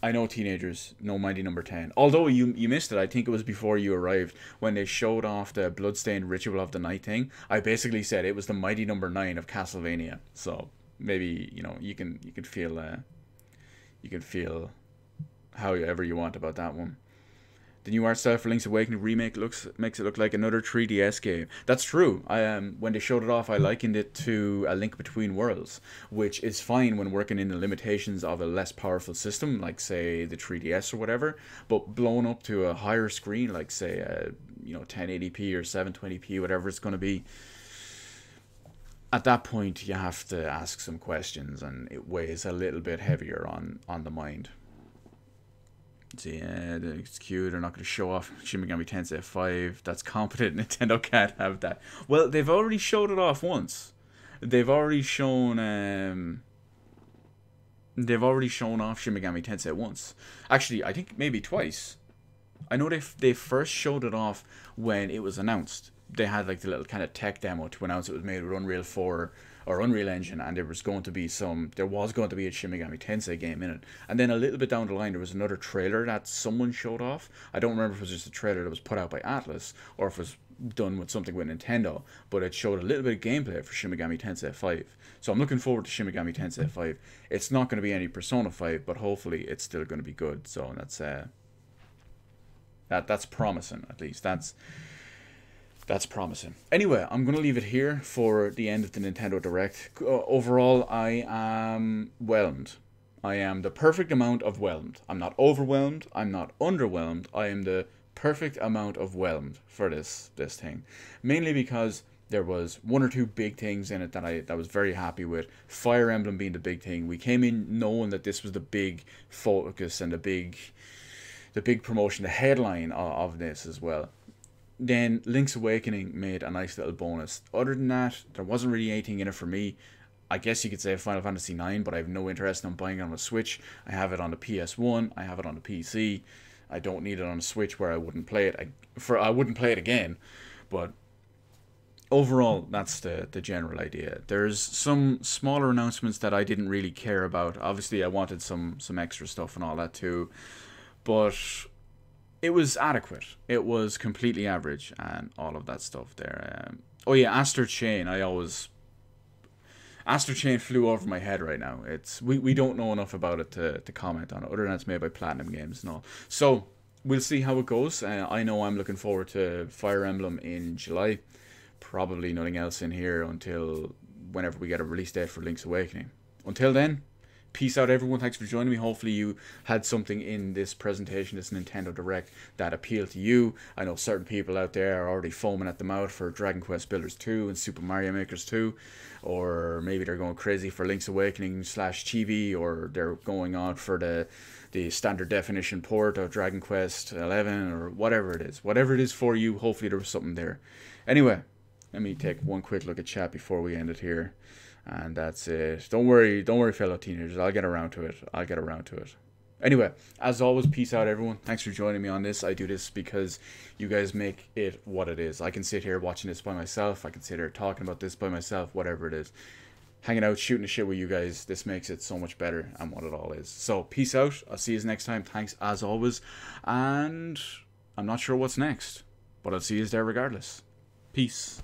I know, teenagers, no Mighty Number 10. Although you missed it. I think it was before you arrived when they showed off the Bloodstained Ritual of the Night thing. I basically said it was the Mighty Number 9 of Castlevania. So maybe, you know, you can feel however you want about that one. The new art style for Link's Awakening remake makes it look like another 3DS game. That's true. When they showed it off, I likened it to A Link Between Worlds, which is fine when working in the limitations of a less powerful system, like say the 3DS or whatever, but blown up to a higher screen, like say 1080p or 720p, whatever it's going to be. At that point, you have to ask some questions, and it weighs a little bit heavier on the mind. So yeah, it's cute. They're not going to show off Shin Megami Tensei 5. That's competent. Nintendo can't have that. Well, they've already showed it off once. They've already shown off Shin Megami Tensei once. Actually, I think maybe twice. I know they first showed it off when it was announced. They had like the little kind of tech demo to announce it was made with Unreal 4 or Unreal Engine, and there was going to be a Shin Megami Tensei game in it. And then a little bit down the line, there was another trailer that someone showed off. I don't remember if it was just a trailer that was put out by Atlas or if it was done with something with Nintendo, but it showed a little bit of gameplay for Shin Megami Tensei 5. So I'm looking forward to Shin Megami Tensei 5. It's not going to be any Persona 5, but hopefully it's still going to be good. So that's promising. At least that's promising. Anyway, I'm going to leave it here for the end of the Nintendo Direct. Overall, I am whelmed. I am the perfect amount of whelmed. I'm not overwhelmed. I'm not underwhelmed. I am the perfect amount of whelmed for this thing. Mainly because there was one or two big things in it that I was very happy with. Fire Emblem being the big thing. We came in knowing that this was the big focus and the big promotion, the headline of this as well. Then Link's Awakening made a nice little bonus. Other than that, there wasn't really anything in it for me. I guess you could say Final Fantasy IX, but I have no interest in buying it on a Switch. I have it on the PS1. I have it on the PC. I don't need it on a Switch where I wouldn't play it. I wouldn't play it again. But overall, that's the general idea. There's some smaller announcements that I didn't really care about. Obviously, I wanted some extra stuff and all that too. But it was adequate. It was completely average and all of that stuff there. Oh yeah, Aster Chain. Aster Chain flew over my head right now. We don't know enough about it to comment on it, other than it's made by Platinum Games and all. So we'll see how it goes. I know I'm looking forward to Fire Emblem in July. Probably nothing else in here until whenever we get a release date for Link's Awakening. Until then, peace out everyone. Thanks for joining me. Hopefully you had something in this presentation, this Nintendo Direct, that appealed to you. I know certain people out there are already foaming at the mouth for Dragon Quest Builders 2 and Super Mario Makers 2. Or maybe they're going crazy for Link's Awakening / Chibi, or they're going on for the standard definition port of Dragon Quest 11, or whatever it is. Whatever it is for you, hopefully there was something there. Anyway, let me take one quick look at chat before we end it here. And that's it. Don't worry, fellow teenagers. I'll get around to it. Anyway, as always, peace out, everyone. Thanks for joining me on this. I do this because you guys make it what it is. I can sit here watching this by myself. I can sit here talking about this by myself, whatever it is. Hanging out, shooting the shit with you guys. This makes it so much better and what it all is. So, peace out. I'll see you next time. Thanks, as always. And I'm not sure what's next, but I'll see you there regardless. Peace.